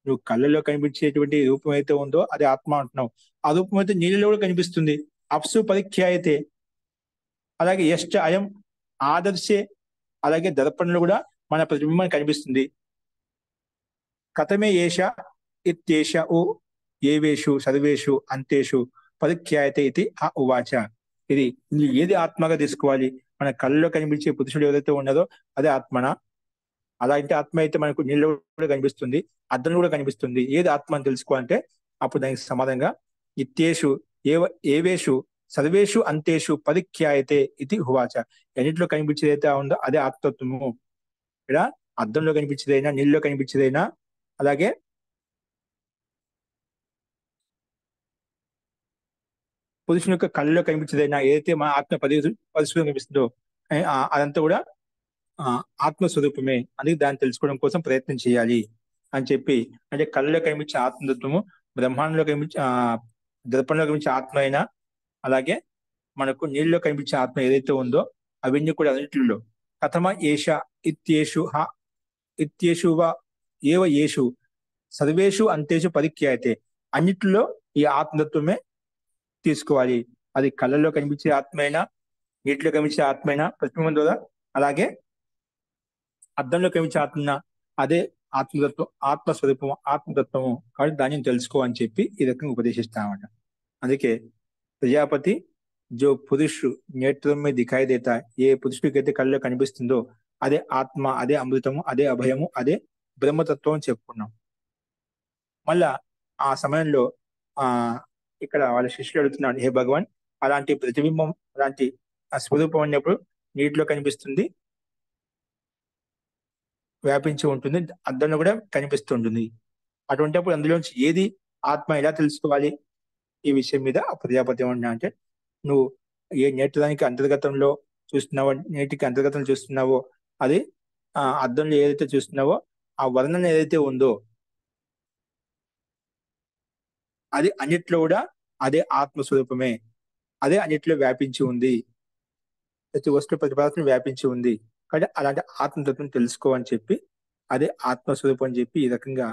నువ్వు కళ్ళలో కనిపించేటువంటి రూపం అయితే ఉందో అది ఆత్మ అంటున్నావు, ఆ రూపం అయితే నీళ్ళలో కూడా కనిపిస్తుంది. అప్సు పరిఖ్యాయతే. అలాగే యశ్చ అయం ఆదర్శే, అలాగే దర్పణలో కూడా మన ప్రతిబింబం కనిపిస్తుంది. కథమే ఏష ఇత్యేష ఓ ఏవేషు సర్వేషు అంతేషు పరిఖ్యాయతే ఇది ఆ ఉవాచ. ఇది నువ్వు ఏది ఆత్మగా తీసుకోవాలి, మన కళ్ళలో కనిపించే పురుషుడు ఏదైతే ఉన్నదో అదే ఆత్మన. అలాంటి ఆత్మ అయితే మనకు నీళ్ళు కూడా కనిపిస్తుంది, అద్దం కూడా కనిపిస్తుంది. ఏది ఆత్మ అని తెలుసుకోవాలంటే అప్పుడు దానికి సమాధానంగా ఇత్యేషు ఏవ ఏవేషు సర్వేషు అంతేషు పరిఖ్యాయతే ఇది ఉవాచ. ఎన్నిట్లో కనిపించేది అయితే ఉందో అదే ఆత్మత్వము. ఇక్కడ అద్దంలో కనిపించేదైనా, నీళ్ళలో కనిపించేదైనా, అలాగే పురుషుని యొక్క కళ్ళలో కనిపించేదైనా, ఏదైతే మన ఆత్మ పరిశుభ్రం కనిపిస్తుందో అదంతా కూడా ఆత్మస్వరూపమే. అందుకే దాన్ని తెలుసుకోవడం కోసం ప్రయత్నం చేయాలి అని చెప్పి, అంటే కళ్ళలో కనిపించే ఆత్మతత్వము, బ్రహ్మాండంలో కనిపించే దర్పణలో కనిపించే ఆత్మ అయినా, అలాగే మనకు నీళ్ళలో కనిపించే ఆత్మ ఏదైతే ఉందో అవన్నీ కూడా అన్నింటిలో కథమ ఏష ఇత్యేషు హ ఇత్యేషు వా ఏవ ఏషు సర్వేషు అంతేషు పరిఖ్యాయతే. అన్నిటిలో ఈ ఆత్మతత్వమే తీసుకోవాలి. అది కళ్ళల్లో కనిపించే ఆత్మైనా, నీటిలో కనిపించే ఆత్మైనా ప్రతిబింబం ద్వారా, అలాగే అద్దంలో కనిపించే ఆత్మ, అదే ఆత్మతత్వం, ఆత్మస్వరూపము, ఆత్మతత్వము. కాబట్టి దాన్ని తెలుసుకో అని చెప్పి ఈ రకంగా ఉపదేశిస్తామట. అందుకే ప్రజాపతి జో పురుషు నేత్రం మీద దిఖాయి దేతా, ఏ పురుషుడికైతే కళ్ళలో కనిపిస్తుందో అదే ఆత్మ, అదే అమృతము, అదే అభయము, అదే బ్రహ్మతత్వం అని చెప్పుకున్నాం. మళ్ళా ఆ సమయంలో ఆ ఇక్కడ వాళ్ళ శిష్యులు అడుగుతున్నాడు, హే భగవాన్, అలాంటి ప్రతిబింబం, అలాంటి ఆ స్వరూపం అన్నప్పుడు నీటిలో కనిపిస్తుంది, వ్యాపించి ఉంటుంది, అద్దంలో కూడా కనిపిస్తూ ఉంటుంది. అటువంటిప్పుడు అందులోంచి ఏది ఆత్మ ఎలా తెలుసుకోవాలి ఈ విషయం మీద ఆ ప్రజాపతి ఏమన్నా అంటే, నువ్వు ఏ నేత్రానికి అంతర్గతంలో చూస్తున్నావో, నేటికి అంతర్గతంలో చూస్తున్నావో అది అద్దంలో ఏదైతే చూస్తున్నావో ఆ వర్ణన ఏదైతే ఉందో అది అన్నిట్లో కూడా అదే ఆత్మస్వరూపమే, అదే అన్నిట్లో వ్యాపించి ఉంది, ప్రతి వస్తువు ప్రతి పదార్థం వ్యాపించి ఉంది. కాబట్టి అలాంటి ఆత్మతత్వం తెలుసుకో అని చెప్పి అదే ఆత్మస్వరూపం అని చెప్పి ఈ రకంగా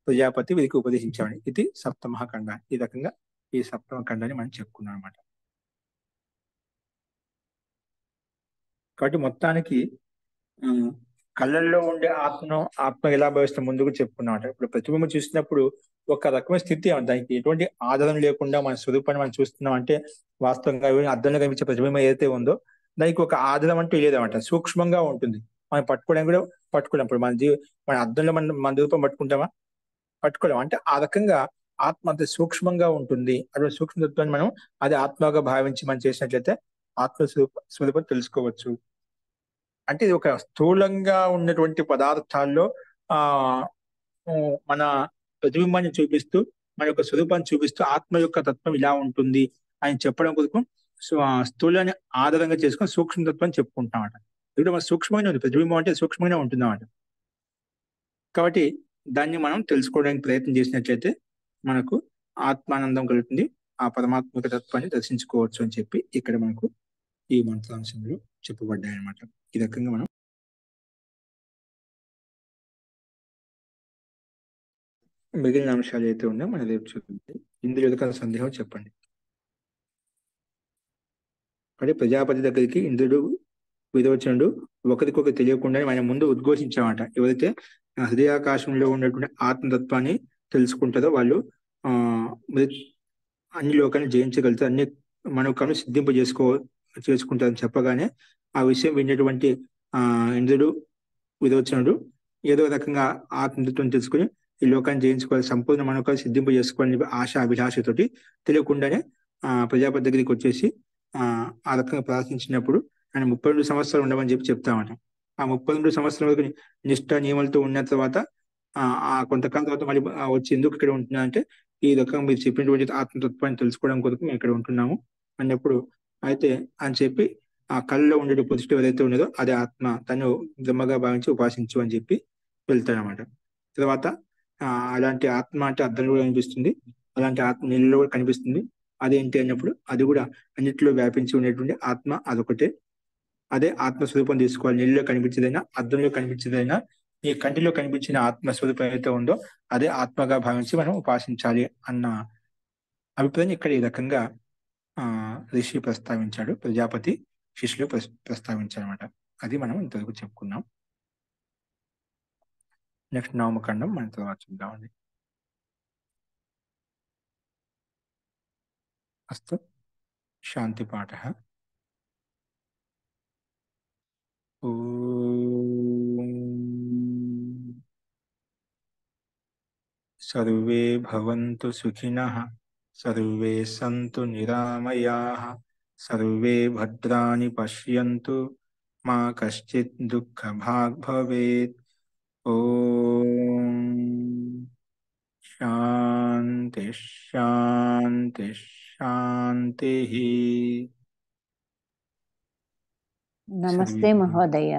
ప్రజాపతి వీరికి ఉపదేశించాడు. ఇది సప్తమ ఖండ. ఈ రకంగా ఈ సప్తమ ఖండాన్ని మనం చెప్పుకున్నాం అనమాట. కాబట్టి మొత్తానికి ఆ, కళ్ళల్లో ఉండే ఆత్మ ఎలా భావిస్తాం ముందుకు చెప్పుకున్నాం. ఇప్పుడు ప్రతిబింబం చూసినప్పుడు ఒక రకమైన స్థితి, దానికి ఎటువంటి ఆధారం లేకుండా మన స్వరూపాన్ని మనం చూస్తున్నాం అంటే, వాస్తవంగా అద్దంలో కనిపించే ప్రతిబింబం ఏదైతే ఉందో దానికి ఒక ఆధారం అంటూ లేదన్నమాట, సూక్ష్మంగా ఉంటుంది. మనం పట్టుకోవడానికి కూడా పట్టుకోలేం. ఇప్పుడు మన అద్దంలో మన రూపం పట్టుకుంటామా? పట్టుకోలేం. అంటే ఆ రకంగా ఆత్మ అంత సూక్ష్మంగా ఉంటుంది. అటువంటి సూక్ష్మతత్వాన్ని మనం అది ఆత్మగా భావించి మనం చేసినట్లయితే స్వరూపం తెలుసుకోవచ్చు. అంటే ఇది ఒక స్థూలంగా ఉన్నటువంటి పదార్థాల్లో ఆ మన ప్రతిబింబాన్ని చూపిస్తూ, మన యొక్క స్వరూపాన్ని చూపిస్తూ ఆత్మ యొక్క తత్వం ఇలా ఉంటుంది అని చెప్పడం కోసం స్థూలాన్ని ఆధారంగా చేసుకొని సూక్ష్మతత్వం చెప్పుకుంటామట. ఇప్పుడు మన సూక్ష్మంగా ఉంది, ప్రతిబింబం అంటే సూక్ష్మంగా ఉంటుందన్నమాట. కాబట్టి దాన్ని మనం తెలుసుకోవడానికి ప్రయత్నం చేసినట్లయితే మనకు ఆత్మానందం కలుగుతుంది, ఆ పరమాత్మక తత్వాన్ని దర్శించుకోవచ్చు అని చెప్పి ఇక్కడ మనకు ఈ మంత్రాంశంలో చెప్పబడ్డాయి అన్నమాట. ఈ రకంగా మనం మిగిలిన అంశాలు అయితే ఉన్నాయో మన రేపు చూద్దాం. ఇందులో ఏదైనా సందేహం చెప్పండి. అంటే ప్రజాపతి దగ్గరికి ఇంద్రుడు విరోచనుడు ఒకరికొకరు తెలియకుండా ఆయన ముందు ఉద్ఘోషించామట. ఎవరైతే హృదయాకాశంలో ఉన్నటువంటి ఆత్మతత్వాన్ని తెలుసుకుంటారో వాళ్ళు ఆ అన్ని లోకాన్ని జయించగలుగుతారు, అన్ని మనోకాలను చేసుకుంటారని చెప్పగానే ఆ విషయం విన్నటువంటి ఇంద్రుడు విరోచనుడు ఏదో రకంగా ఆత్మతత్వం తెలుసుకుని ఈ లోకాన్ని జయించుకోవాలి, సంపూర్ణ మనోకాలు చేసుకోవాలని ఆశ అభిలాషతోటి తెలియకుండానే ప్రజాపతి దగ్గరికి వచ్చేసి ఆ రకంగా ప్రార్థించినప్పుడు ఆయన 32 సంవత్సరాలు ఉండమని చెప్తామట. ఆ 32 సంవత్సరాల వరకు నిష్ఠ నియమాలతో ఉన్న తర్వాత ఆ ఆ కొంతకాలం తర్వాత మళ్ళీ వచ్చి ఎందుకు ఇక్కడ ఉంటున్నా అంటే ఈ రకంగా మీరు చెప్పినటువంటి ఆత్మతత్వాన్ని తెలుసుకోవడం కొరకు మేము ఇక్కడ ఉంటున్నాము అన్నప్పుడు అయితే అని చెప్పి ఆ కళ్ళలో ఉండే పొజిటివ్ ఏదైతే ఉన్నదో అదే ఆత్మ తను బ్రహ్మగా భావించి ఉపాసించు అని చెప్పి వెళ్తాడనమాట. తర్వాత ఆ అలాంటి ఆత్మ అంటే అద్దంలో కూడా కనిపిస్తుంది, అలాంటి ఆత్మ నీళ్ళలో కూడా కనిపిస్తుంది. అదేంటి అన్నప్పుడు అది కూడా అన్నిటిలో వ్యాపించి ఉండేటువంటి ఆత్మ అదొకటే. అదే ఆత్మస్వరూపం తీసుకోవాలి. నీళ్ళలో కనిపించేదైనా అద్దంలో కనిపించేదైనా ఈ కంటిలో కనిపించిన ఆత్మస్వరూపం ఏదైతే ఉందో అదే ఆత్మగా భావించి మనం ఉపాసించాలి అన్న అభిప్రాయం ఇక్కడ ఈ రకంగా ఆ ఋషి ప్రస్తావించాడు, ప్రజాపతి శిష్యులు ప్రస్తావించారు అనమాట. అది మనం ఇంతవరకు చెప్పుకున్నాం. నెక్స్ట్ నామకాండం మన తర్వాత చూద్దామండి. అస్తు శాంతి పాఠ. సర్వే భవంతు సుఖినః, సర్వే సంతు నిరామయాః, సర్వే భద్రాణి పశ్యంతు, మా కశ్చిత్ దుఃఖభాగ్ భవేత్. ఓం శాంతి శాంతి శాంతి. నమస్తే మహోదయ.